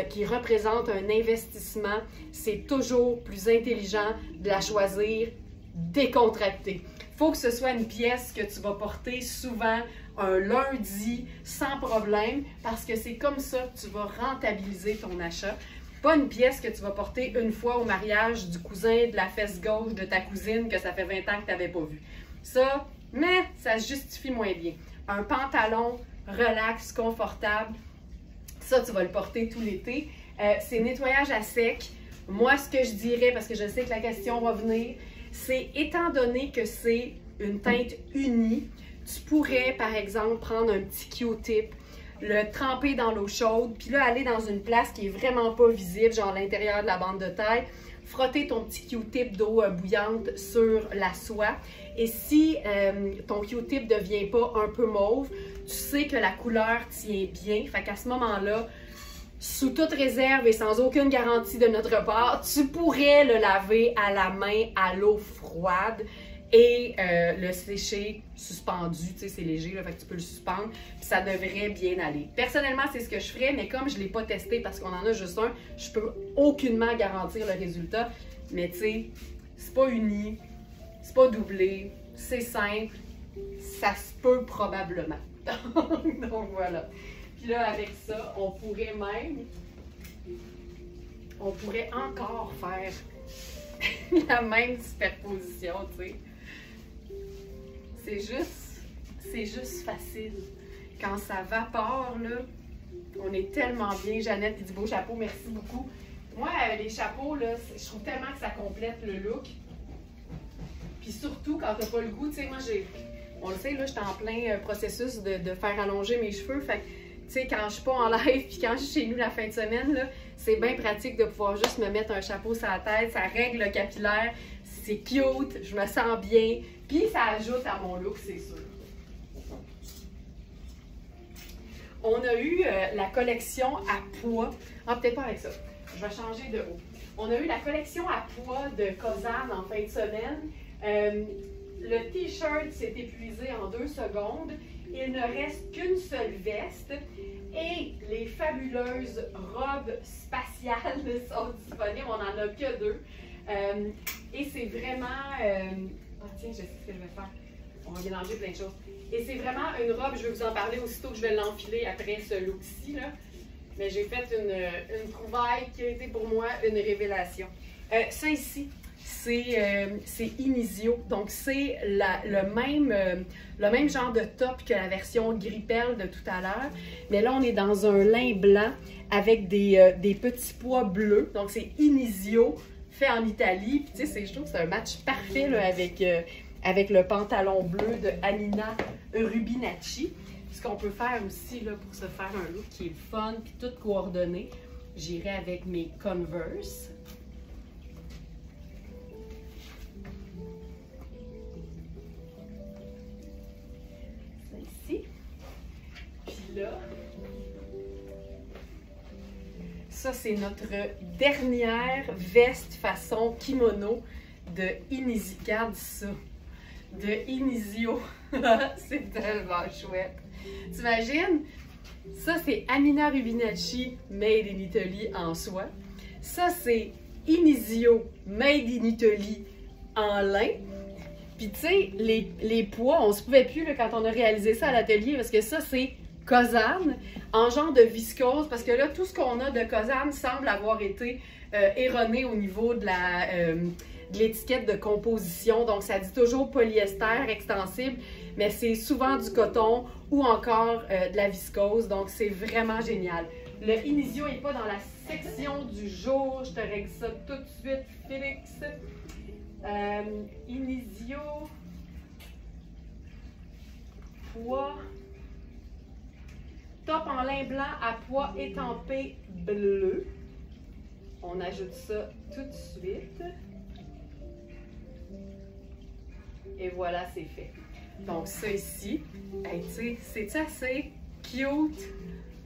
qui représente un investissement, c'est toujours plus intelligent de la choisir décontractée. Il faut que ce soit une pièce que tu vas porter souvent un lundi sans problème, parce que c'est comme ça que tu vas rentabiliser ton achat. Pas une pièce que tu vas porter une fois au mariage du cousin de la fesse gauche de ta cousine que ça fait 20 ans que tu n'avais pas vu. Ça, mais ça se justifie moins bien. Un pantalon relax, confortable, ça, tu vas le porter tout l'été. C'est nettoyage à sec. Moi, ce que je dirais, parce que je sais que la question va venir, c'est étant donné que c'est une teinte unie, tu pourrais, par exemple, prendre un petit Q-tip, le tremper dans l'eau chaude, puis là, aller dans une place qui est vraiment pas visible, genre l'intérieur de la bande de taille, frotter ton petit Q-tip d'eau bouillante sur la soie. Et si ton Q-tip ne devient pas un peu mauve, tu sais que la couleur tient bien. Fait qu'à ce moment-là, sous toute réserve et sans aucune garantie de notre part, tu pourrais le laver à la main à l'eau froide et le sécher suspendu, tu sais, c'est léger, là, fait que tu peux le suspendre, puis ça devrait bien aller. Personnellement, c'est ce que je ferais, mais comme je ne l'ai pas testé parce qu'on en a juste un, je peux aucunement garantir le résultat, mais tu sais, c'est pas uni, c'est pas doublé, c'est simple, ça se peut probablement. Donc voilà. Puis là, avec ça, on pourrait encore faire la même superposition, tu sais. C'est juste facile. Quand ça vapore, là, on est tellement bien. Jeannette, il dit beau chapeau, merci beaucoup. Moi, les chapeaux, là, je trouve tellement que ça complète le look. Puis surtout, quand t'as pas le goût, tu sais, moi, on le sait, là, j'étais en plein processus de faire allonger mes cheveux. Fait que, tu sais, quand je suis pas en live, puis quand je suis chez nous la fin de semaine, là, c'est bien pratique de pouvoir juste me mettre un chapeau sur la tête. Ça règle le capillaire. C'est cute, je me sens bien. Puis ça ajoute à mon look, c'est sûr. On a eu la collection à pois. Ah, peut-être pas avec ça. Je vais changer de haut. On a eu la collection à pois de Kozan en fin de semaine. Le t-shirt s'est épuisé en 2 secondes. Il ne reste qu'une seule veste. Et les fabuleuses robes spatiales sont disponibles. On n'en a que 2. Et c'est vraiment... Oh tiens, je sais ce que je vais faire. On va mélanger plein de choses. Et c'est vraiment une robe, je vais vous en parler aussitôt que je vais l'enfiler après ce look-ci. Mais j'ai fait une trouvaille qui a été pour moi une révélation. Ça ici, c'est Inizio. Donc c'est le même genre de top que la version gris-pelle de tout à l'heure. Mais là, on est dans un lin blanc avec des petits pois bleus. Donc c'est Inizio, fait en Italie. Puis tu sais, je trouve que c'est un match parfait là, avec le pantalon bleu de Amina Rubinacci. Ce qu'on peut faire aussi là, pour se faire un look qui est fun puis tout coordonné, j'irai avec mes Converse. Ça ici. Puis là, ça c'est notre dernière veste façon kimono de Inizio. Regarde ça. De Inizio. C'est tellement chouette. T'imagines? Ça, c'est Amina Rubinacci, Made in Italy en soie. Ça, c'est Inizio, Made in Italy en lin. Puis, tu sais, les pois, on se pouvait plus là, quand on a réalisé ça à l'atelier parce que ça, c'est Kozan en genre de viscose. Parce que là, tout ce qu'on a de Kozan semble avoir été erroné au niveau de l'étiquette de composition. Donc, ça dit toujours polyester extensible, mais c'est souvent du coton ou encore de la viscose. Donc, c'est vraiment génial. Le Inizio n'est pas dans la section du jour. Je te règle ça tout de suite, Félix. Inizio, pois, top en lin blanc à pois étampé bleu. On ajoute ça tout de suite. Et voilà, c'est fait. Donc ça ici, hey, tu sais, c'est assez cute,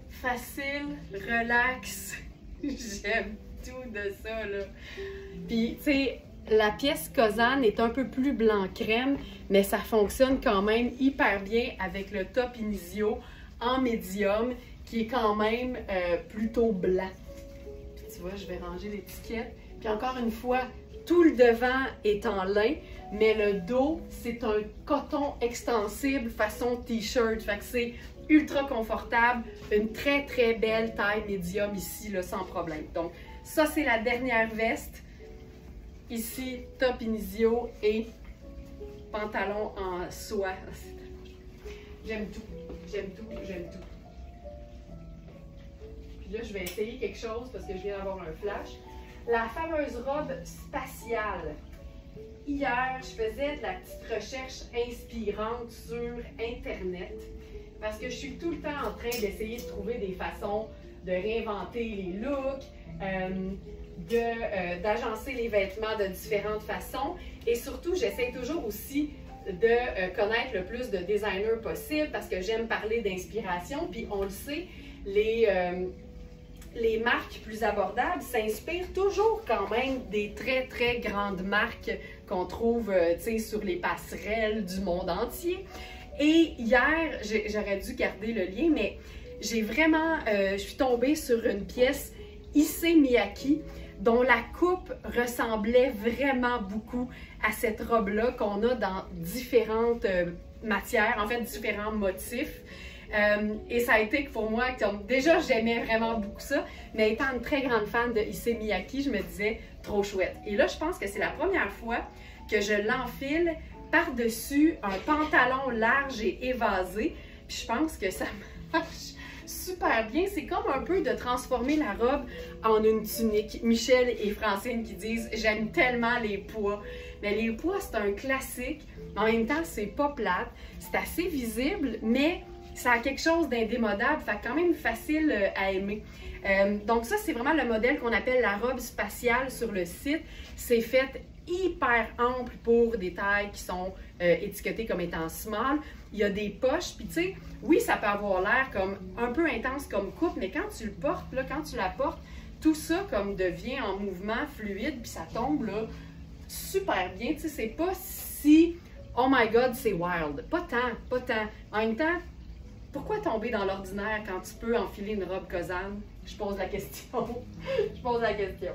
facile, relax. J'aime tout de ça, là. Puis, tu sais, la pièce Kozan est un peu plus blanc crème, mais ça fonctionne quand même hyper bien avec le top Inizio en médium, qui est quand même plutôt blanc. Puis tu vois, je vais ranger l'étiquette. Puis encore une fois, tout le devant est en lin, mais le dos, c'est un coton extensible façon t-shirt. Fait que c'est ultra confortable. Une très, très belle taille médium ici, là, sans problème. Donc, ça, c'est la dernière veste. Ici, top Inizio et pantalon en soie. J'aime tout. J'aime tout. J'aime tout. Puis là, je vais essayer quelque chose parce que je viens d'avoir un flash. La fameuse robe spatiale. Hier, je faisais de la petite recherche inspirante sur Internet parce que je suis tout le temps en train d'essayer de trouver des façons de réinventer les looks, d'agencer les vêtements de différentes façons et surtout, j'essaie toujours aussi de connaître le plus de designers possible parce que j'aime parler d'inspiration. Puis on le sait, les marques plus abordables s'inspirent toujours quand même des très, très grandes marques qu'on trouve sur les passerelles du monde entier. Et hier, j'aurais dû garder le lien, mais j'ai vraiment, je suis tombée sur une pièce Issey Miyake dont la coupe ressemblait vraiment beaucoup à cette robe-là qu'on a dans différentes matières, en fait différents motifs. Et ça a été que pour moi, déjà j'aimais vraiment beaucoup ça, mais étant une très grande fan de Issey Miyake, je me disais trop chouette. Et là, je pense que c'est la première fois que je l'enfile par-dessus un pantalon large et évasé. Puis je pense que ça marche super bien. C'est comme un peu de transformer la robe en une tunique. Michel et Francine qui disent « J'aime tellement les pois ». Mais les pois, c'est un classique. En même temps, c'est pas plate. C'est assez visible, mais ça a quelque chose d'indémodable, fait quand même facile à aimer. Donc ça, c'est vraiment le modèle qu'on appelle la robe spatiale sur le site. C'est fait hyper ample pour des tailles qui sont étiquetées comme étant small. Il y a des poches, puis tu sais, oui, ça peut avoir l'air comme un peu intense comme coupe, mais quand tu le portes, là, quand tu la portes, tout ça comme devient en mouvement fluide, puis ça tombe là super bien. Tu sais, c'est pas si « Oh my God, c'est wild ». Pas tant, pas tant. En même temps, pourquoi tomber dans l'ordinaire quand tu peux enfiler une robe Cosane? Je pose la question. Je pose la question.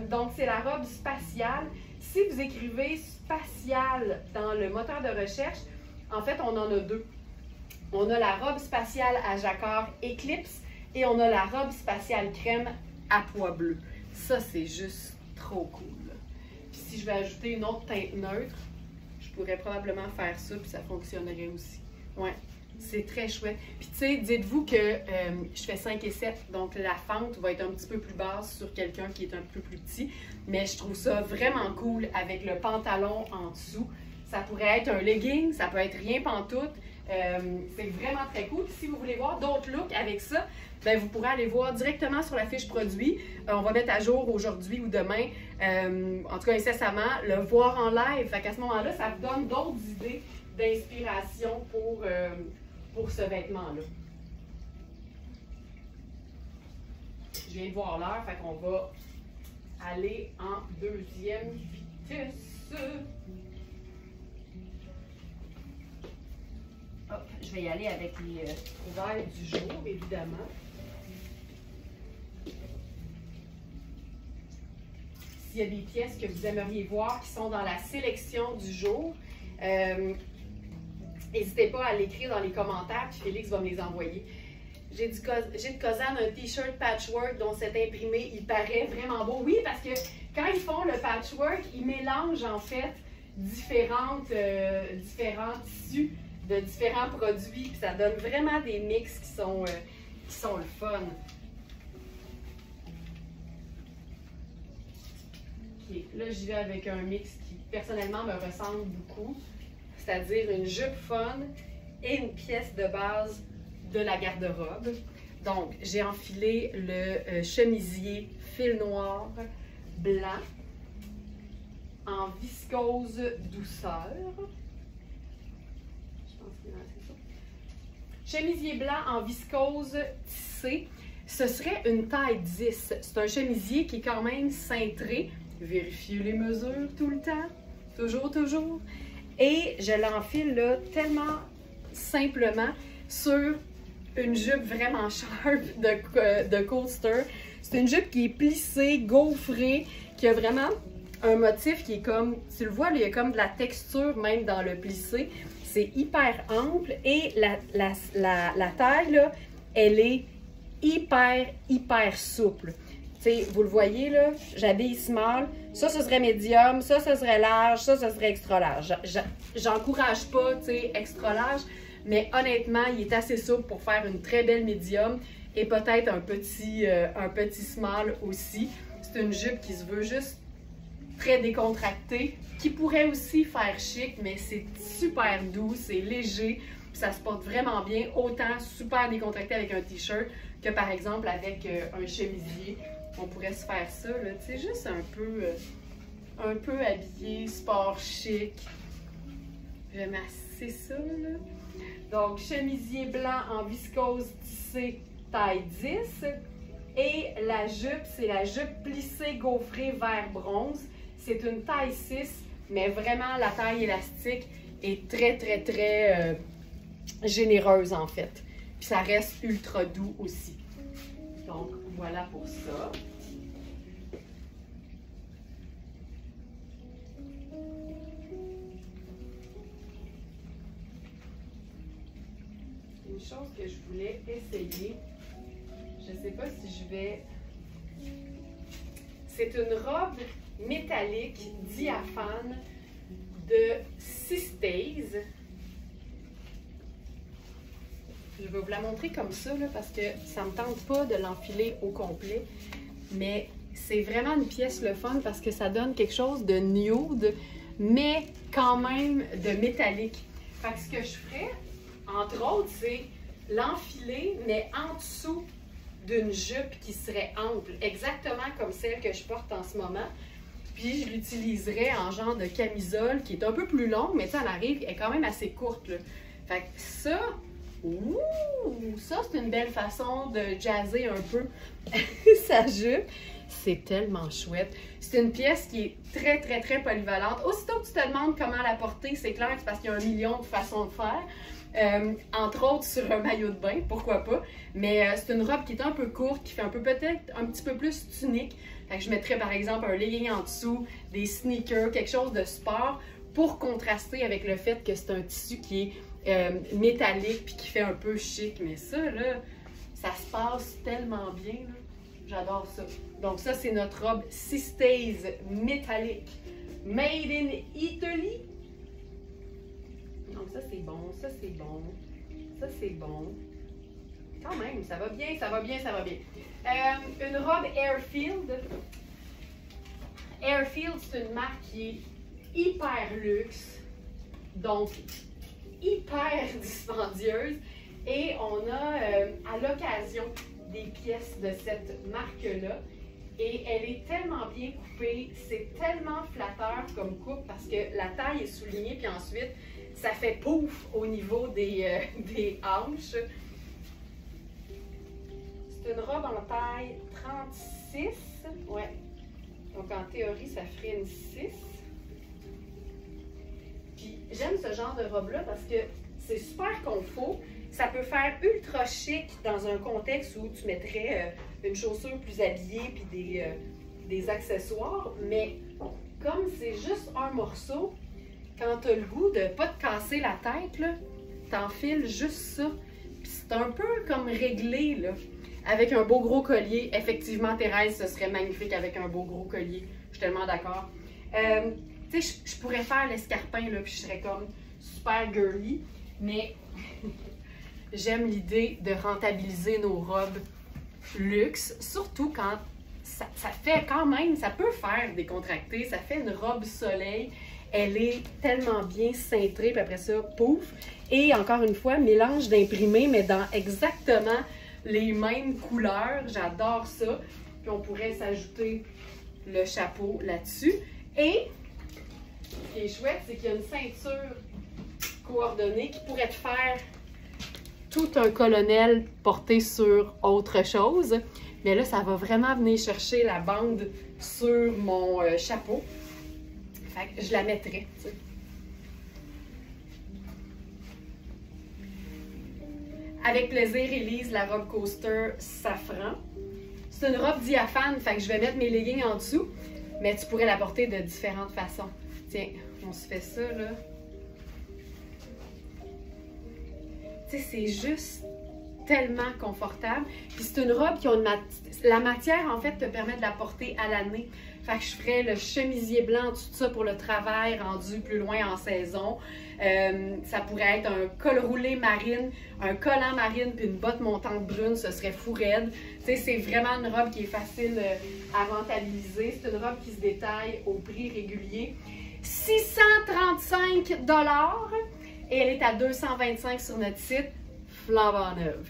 Donc, c'est la robe spatiale. Si vous écrivez spatiale dans le moteur de recherche, en fait, on en a deux. On a la robe spatiale à jacquard Eclipse et on a la robe spatiale crème à pois bleu. Ça, c'est juste trop cool. Puis si je vais ajouter une autre teinte neutre, je pourrais probablement faire ça, puis ça fonctionnerait aussi. Ouais. C'est très chouette. Puis tu sais, dites-vous que je fais 5 et 7, donc la fente va être un petit peu plus basse sur quelqu'un qui est un peu plus petit. Mais je trouve ça vraiment cool avec le pantalon en dessous. Ça pourrait être un legging, ça peut être rien pantoute. C'est vraiment très cool. Puis si vous voulez voir d'autres looks avec ça, ben vous pourrez aller voir directement sur la fiche produit. On va mettre à jour aujourd'hui ou demain, en tout cas incessamment, le voir en live. Fait qu'à ce moment-là, ça vous donne d'autres idées d'inspiration pour ce vêtement-là. Je viens de voir l'heure, fait qu'on va aller en deuxième vitesse. Hop, je vais y aller avec les couverts du jour, évidemment. S'il y a des pièces que vous aimeriez voir qui sont dans la sélection du jour, n'hésitez pas à l'écrire dans les commentaires, puis Félix va me les envoyer. J'ai de Cosane un t-shirt patchwork dont cet imprimé, il paraît vraiment beau. Oui, parce que quand ils font le patchwork, ils mélangent en fait différents tissus de différents produits, puis ça donne vraiment des mix qui sont le fun. Ok, là j'y vais avec un mix qui personnellement me ressemble beaucoup. C'est-à-dire une jupe fun et une pièce de base de la garde-robe. Donc, j'ai enfilé le chemisier fil noir blanc en viscose douceur. Je pense que c'est ça. Chemisier blanc en viscose tissé. Ce serait une taille 10. C'est un chemisier qui est quand même cintré. Vérifiez les mesures tout le temps. Toujours, toujours. Et je l'enfile là tellement simplement sur une jupe vraiment sharp de Coaster. C'est une jupe qui est plissée, gaufrée, qui a vraiment un motif qui est comme, tu le vois, là, il y a comme de la texture même dans le plissé. C'est hyper ample et la taille, là, elle est hyper souple. T'sais, vous le voyez, là, j'habille small. Ça, ce serait médium. Ça, ce serait large. Ça, ce serait extra large. J'encourage pas, tu sais, extra large. Mais honnêtement, il est assez souple pour faire une très belle médium. Et peut-être un petit small aussi. C'est une jupe qui se veut juste très décontractée. Qui pourrait aussi faire chic, mais c'est super doux, c'est léger. Ça se porte vraiment bien. Autant super décontracté avec un t-shirt que par exemple avec un chemisier. On pourrait se faire ça, là, tu sais, juste un peu habillé, sport chic. J'aime assez ça, là. Donc, chemisier blanc en viscose tissé taille 10 Et la jupe, c'est la jupe plissée gaufrée vert bronze. C'est une taille 6, mais vraiment la taille élastique est très généreuse en fait. Puis ça reste ultra doux aussi. Donc voilà pour ça. Une chose que je voulais essayer, je ne sais pas si je vais... C'est une robe métallique diaphane de Sisters. Je vais vous la montrer comme ça là, parce que ça ne me tente pas de l'enfiler au complet. Mais c'est vraiment une pièce le fun parce que ça donne quelque chose de nude, mais quand même de métallique. Fait que ce que je ferais, entre autres, c'est l'enfiler, mais en dessous d'une jupe qui serait ample, exactement comme celle que je porte en ce moment. Puis je l'utiliserais en genre de camisole qui est un peu plus longue, mais tu sais, elle arrive, elle est quand même assez courte, là. Fait que ça, ça c'est une belle façon de jazzer un peu sa jupe. C'est tellement chouette. C'est une pièce qui est très polyvalente. Aussitôt que tu te demandes comment la porter, c'est clair que c'est parce qu'il y a 1 million de façons de faire. Entre autres sur un maillot de bain, pourquoi pas. Mais c'est une robe qui est un peu courte, qui fait un peu peut-être un petit peu plus tunique. Fait que je mettrais par exemple un legging en dessous, des sneakers, quelque chose de sport pour contraster avec le fait que c'est un tissu qui est métallique puis qui fait un peu chic. Mais ça, là, ça se passe tellement bien. J'adore ça. Donc ça, c'est notre robe Sisters métallique, made in Italy. Donc ça, c'est bon, ça, c'est bon, ça, c'est bon. Quand même, ça va bien, ça va bien, ça va bien. Une robe Airfield. Airfield, c'est une marque qui est hyper luxe, donc hyper dispendieuse. Et on a à l'occasion des pièces de cette marque-là. Et elle est tellement bien coupée, c'est tellement flatteur comme coupe parce que la taille est soulignée, puis ensuite, ça fait pouf au niveau des hanches. C'est une robe en taille 36. Ouais. Donc en théorie, ça ferait une 6. Puis j'aime ce genre de robe-là parce que c'est super confort. Ça peut faire ultra chic dans un contexte où tu mettrais une chaussure plus habillée puis des accessoires. Mais comme c'est juste un morceau, quand tu as le goût de ne pas te casser la tête, t'enfiles juste ça. Puis c'est un peu comme réglé, là. Avec un beau gros collier. Effectivement, Thérèse, ce serait magnifique avec un beau gros collier. Je suis tellement d'accord. Tu sais, je pourrais faire l'escarpin, là, puis je serais comme super girly. Mais j'aime l'idée de rentabiliser nos robes luxe. Surtout quand ça fait quand même, ça peut faire décontracté. Ça fait une robe soleil. Elle est tellement bien cintrée, puis après ça, pouf. Et encore une fois, mélange d'imprimé, mais dans exactement les mêmes couleurs. J'adore ça. Puis on pourrait s'ajouter le chapeau là-dessus. Et ce qui est chouette, c'est qu'il y a une ceinture coordonnée qui pourrait te faire tout un colonel porté sur autre chose. Mais là, ça va vraiment venir chercher la bande sur mon chapeau. Fait que je la mettrais, tu sais. Avec plaisir, Élise, la robe coaster safran. C'est une robe diaphane, fait que je vais mettre mes leggings en dessous, mais tu pourrais la porter de différentes façons. Tiens, on se fait ça, là. Tu sais, c'est juste tellement confortable. Puis c'est une robe qui a la matière, en fait, te permet de la porter à l'année. Fait que je ferais le chemisier blanc, tout ça pour le travail rendu plus loin en saison. Ça pourrait être un col roulé marine, un collant marine puis une botte montante brune, ce serait fou raide. Tu sais, c'est vraiment une robe qui est facile à rentabiliser. C'est une robe qui se détaille au prix régulier. 635 $ et elle est à 225 sur notre site, flambant neuve.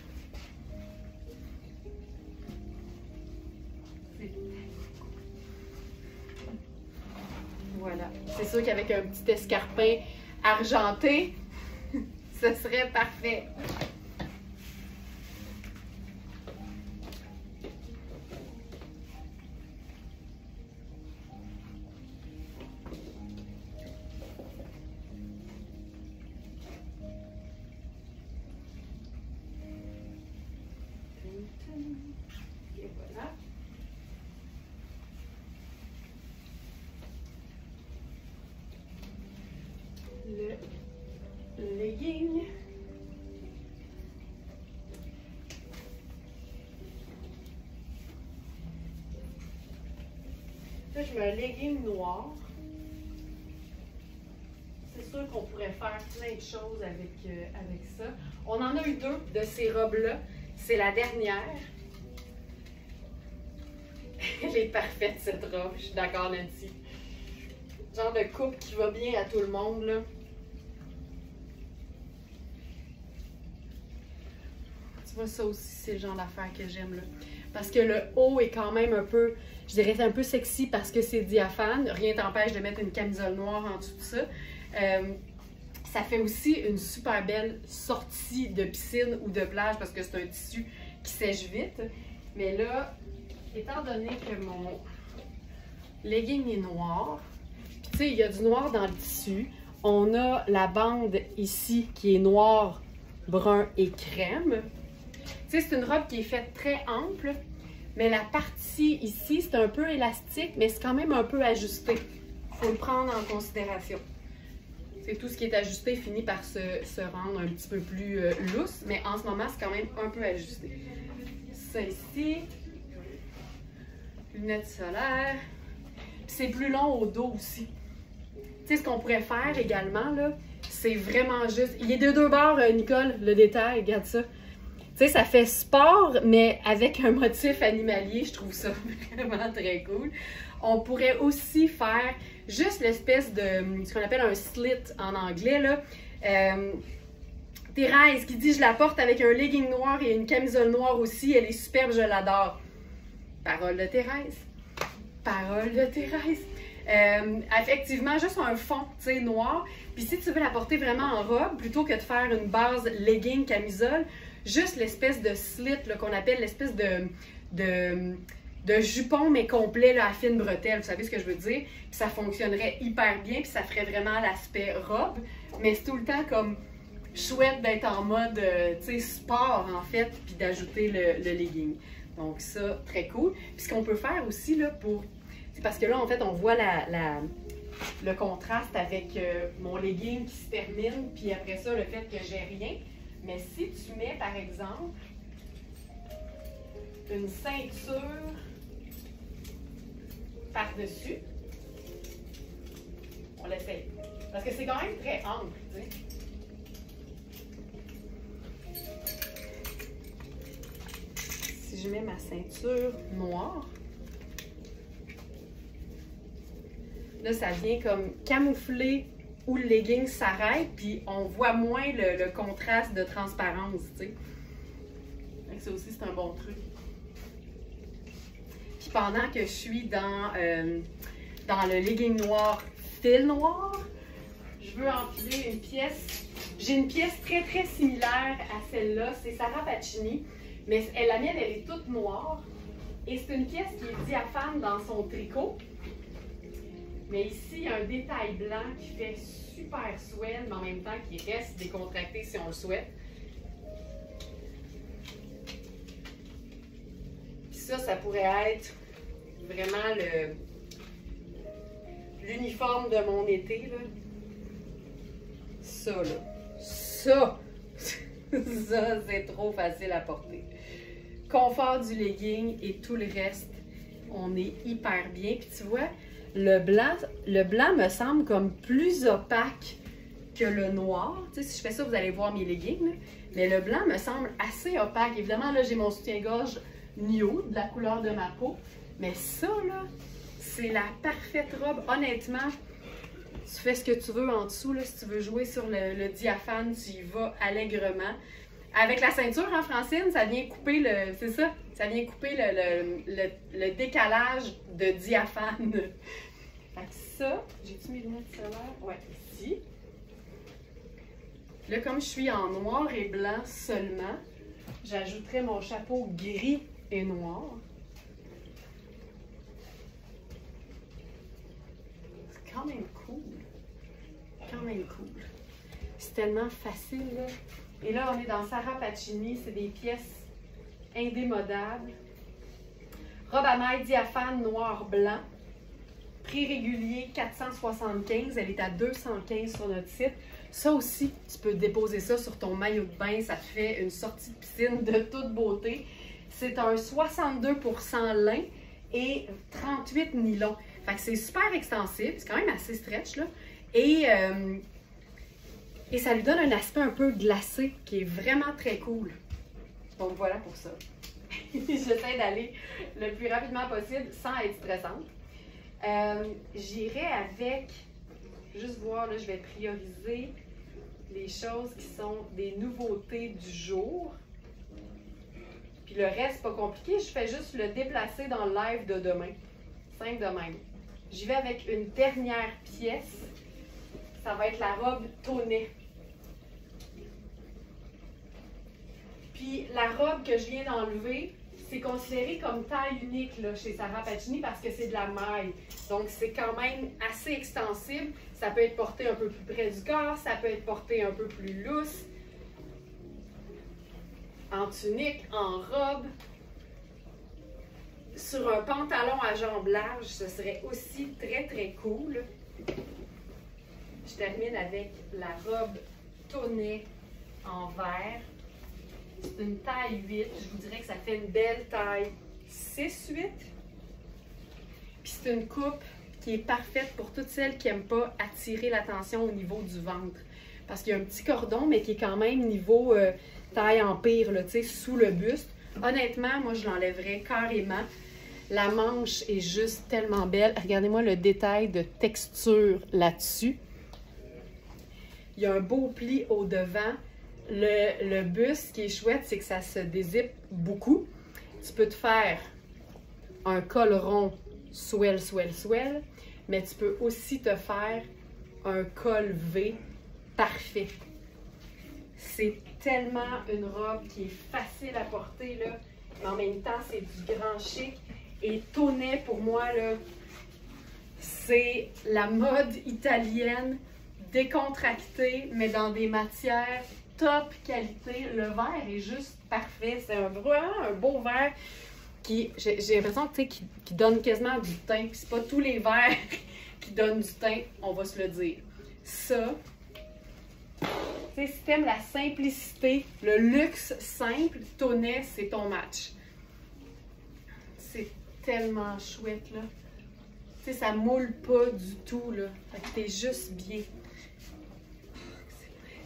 Voilà. C'est sûr qu'avec un petit escarpin argenté, ce serait parfait. Et voilà. Le legging. Là, je mets un legging noir. C'est sûr qu'on pourrait faire plein de choses avec ça. On en a eu deux de ces robes-là. C'est la dernière. Elle est parfaite, cette robe. Je suis d'accord, Nancy. Genre de coupe qui va bien à tout le monde, là. Tu vois, ça aussi, c'est le genre d'affaire que j'aime, là. Parce que le haut est quand même un peu, je dirais, un peu sexy parce que c'est diaphane. Rien t'empêche de mettre une camisole noire en dessous de ça. Ça fait aussi une super belle sortie de piscine ou de plage parce que c'est un tissu qui sèche vite. Mais là, étant donné que mon legging est noir, puis tu sais, il y a du noir dans le tissu. On a la bande ici qui est noire, brun et crème. Tu sais, c'est une robe qui est faite très ample, mais la partie ici, c'est un peu élastique, mais c'est quand même un peu ajusté. Il faut le prendre en considération. C'est tout ce qui est ajusté finit par se rendre un petit peu plus lousse, mais en ce moment, c'est quand même un peu ajusté. Ça ici, lunettes solaires, c'est plus long au dos aussi. Tu sais, ce qu'on pourrait faire également, là, c'est vraiment juste... Il est de deux bords, Nicole, le détail, regarde ça. Tu sais, ça fait sport, mais avec un motif animalier, je trouve ça vraiment très cool. On pourrait aussi faire juste l'espèce de, ce qu'on appelle un slit en anglais, là. Thérèse qui dit « Je la porte avec un legging noir et une camisole noire aussi, elle est superbe, je l'adore. » Parole de Thérèse. Parole de Thérèse. Effectivement, juste un fond, tu sais, noir. Puis si tu veux la porter vraiment en robe, plutôt que de faire une base legging, camisole, juste l'espèce de slit qu'on appelle l'espèce de jupon, mais complet là, à fine bretelle. Vous savez ce que je veux dire? Puis ça fonctionnerait hyper bien, puis ça ferait vraiment l'aspect robe. Mais c'est tout le temps comme chouette d'être en mode tu sais, sport, en fait, puis d'ajouter le legging. Donc ça, très cool. Puis ce qu'on peut faire aussi, là, c'est parce que là, en fait, on voit le contraste avec mon legging qui se termine, puis après ça, le fait que j'ai rien. Mais si tu mets, par exemple, une ceinture par-dessus, on l'essaye. Parce que c'est quand même très ample, tu sais. Si je mets ma ceinture noire, là, ça vient comme camoufler où le legging s'arrête, puis on voit moins le contraste de transparence, tu sais. Ça aussi, c'est un bon truc. Puis pendant que je suis dans le legging noir, fil noir, je veux enfiler une pièce. J'ai une pièce très, très similaire à celle-là. C'est Sarah Pacini, mais la mienne, elle est toute noire. Et c'est une pièce qui est diaphane dans son tricot. Mais ici, il y a un détail blanc qui fait super swell, mais en même temps qui reste décontracté si on le souhaite. Puis ça pourrait être vraiment l'uniforme de mon été, là. Ça, là. Ça, c'est trop facile à porter. Confort du legging et tout le reste, on est hyper bien. Puis tu vois, le blanc me semble comme plus opaque que le noir. Tu sais, si je fais ça, vous allez voir mes leggings, là. Mais le blanc me semble assez opaque. Évidemment, là, j'ai mon soutien-gorge nude, de la couleur de ma peau. Mais ça, là, c'est la parfaite robe. Honnêtement, tu fais ce que tu veux en dessous, là. Si tu veux jouer sur le diaphane, tu y vas allègrement. Avec la ceinture, hein, Francine, ça vient couper le... C'est ça? Ça vient couper le décalage de diaphane. Fait que ça, j'ai-tu mes lunettes solaires? Ouais, ici. Là, comme je suis en noir et blanc seulement, j'ajouterai mon chapeau gris et noir. C'est quand même cool. Quand même cool. C'est tellement facile, là. Et là, on est dans Sarah Pacini. C'est des pièces indémodable. Robe à mailles diaphane noir-blanc. Prix régulier 475, elle est à 215 sur notre site. Ça aussi, tu peux déposer ça sur ton maillot de bain, ça te fait une sortie de piscine de toute beauté. C'est un 62% lin et 38 nylon. Fait que c'est super extensible, c'est quand même assez stretch là. Et ça lui donne un aspect un peu glacé qui est vraiment très cool. Donc voilà pour ça. J'essaie d'aller le plus rapidement possible sans être stressante. J'irai avec, juste voir, là, je vais prioriser les choses qui sont des nouveautés du jour. Puis le reste, pas compliqué, je fais juste le déplacer dans le live de demain. Simple de même. J'y vais avec une dernière pièce. Ça va être la robe Tonnet. Puis la robe que je viens d'enlever, c'est considéré comme taille unique là, chez Sarah Pacini parce que c'est de la maille. Donc, c'est quand même assez extensible. Ça peut être porté un peu plus près du corps, ça peut être porté un peu plus lousse. En tunique, en robe. Sur un pantalon à jambes larges, ce serait aussi très, très cool. Je termine avec la robe Tonnet en vert. C'est une taille 8. Je vous dirais que ça fait une belle taille 6-8. Puis c'est une coupe qui est parfaite pour toutes celles qui n'aiment pas attirer l'attention au niveau du ventre. Parce qu'il y a un petit cordon, mais qui est quand même niveau taille empire, là, tu sais, sous le buste. Honnêtement, moi, je l'enlèverais carrément. La manche est juste tellement belle. Regardez-moi le détail de texture là-dessus. Il y a un beau pli au devant. Le buste, ce qui est chouette, c'est que ça se dézippe beaucoup. Tu peux te faire un col rond swell, swell, swell, mais tu peux aussi te faire un col V parfait. C'est tellement une robe qui est facile à porter, là, mais en même temps, c'est du grand chic. Et Tonnet, pour moi, là, c'est la mode italienne décontractée, mais dans des matières top qualité. Le vert est juste parfait. C'est vraiment un beau vert qui, j'ai l'impression que, qui donne quasiment du teint. C'est pas tous les verts qui donnent du teint, on va se le dire. Ça, si t'aimes la simplicité, le luxe simple, Tonnet, c'est ton match. C'est tellement chouette, là. Tu sais, ça moule pas du tout, là. Fait que t'es juste bien.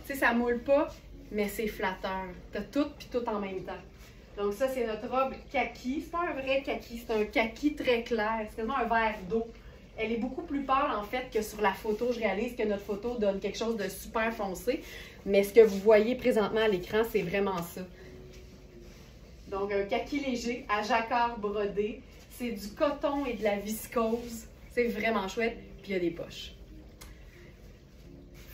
Tu sais, ça moule pas, mais c'est flatteur. T'as tout puis tout en même temps. Donc ça, c'est notre robe kaki. C'est pas un vrai kaki, c'est un kaki très clair. C'est quasiment un verre d'eau. Elle est beaucoup plus pâle, en fait, que sur la photo. Je réalise que notre photo donne quelque chose de super foncé. Mais ce que vous voyez présentement à l'écran, c'est vraiment ça. Donc, un kaki léger à jacquard brodé. C'est du coton et de la viscose. C'est vraiment chouette. Puis, il y a des poches.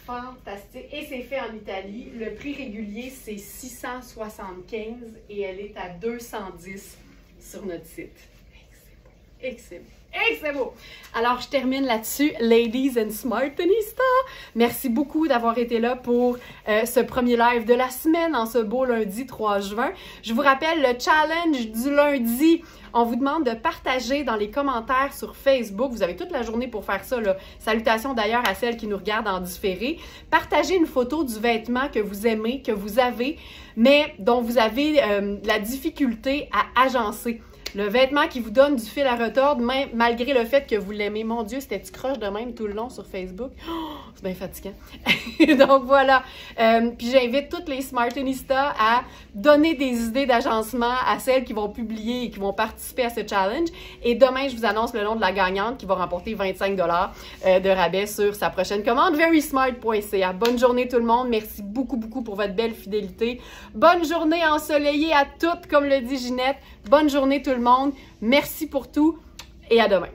Fantastique. Et c'est fait en Italie. Le prix régulier, c'est 675 et elle est à 210 sur notre site. Et c'est beau. Et c'est beau! Alors, je termine là-dessus. Ladies and Smartenista, merci beaucoup d'avoir été là pour ce premier live de la semaine en ce beau lundi 3 juin. Je vous rappelle le challenge du lundi. On vous demande de partager dans les commentaires sur Facebook. Vous avez toute la journée pour faire ça, là. Salutations d'ailleurs à celles qui nous regardent en différé. Partagez une photo du vêtement que vous aimez, que vous avez, mais dont vous avez la difficulté à agencer. Le vêtement qui vous donne du fil à retordre, même malgré le fait que vous l'aimez. Mon Dieu, c'était-tu croche de même tout le long sur Facebook? Oh, c'est bien fatigant. Donc voilà. Puis j'invite toutes les Smartenistas à donner des idées d'agencement à celles qui vont publier et qui vont participer à ce challenge. Et demain, je vous annonce le nom de la gagnante qui va remporter 25 $ de rabais sur sa prochaine commande. verysmart.ca. Bonne journée tout le monde. Merci beaucoup, beaucoup pour votre belle fidélité. Bonne journée ensoleillée à toutes, comme le dit Ginette. Bonne journée tout le monde. Merci pour tout et à demain.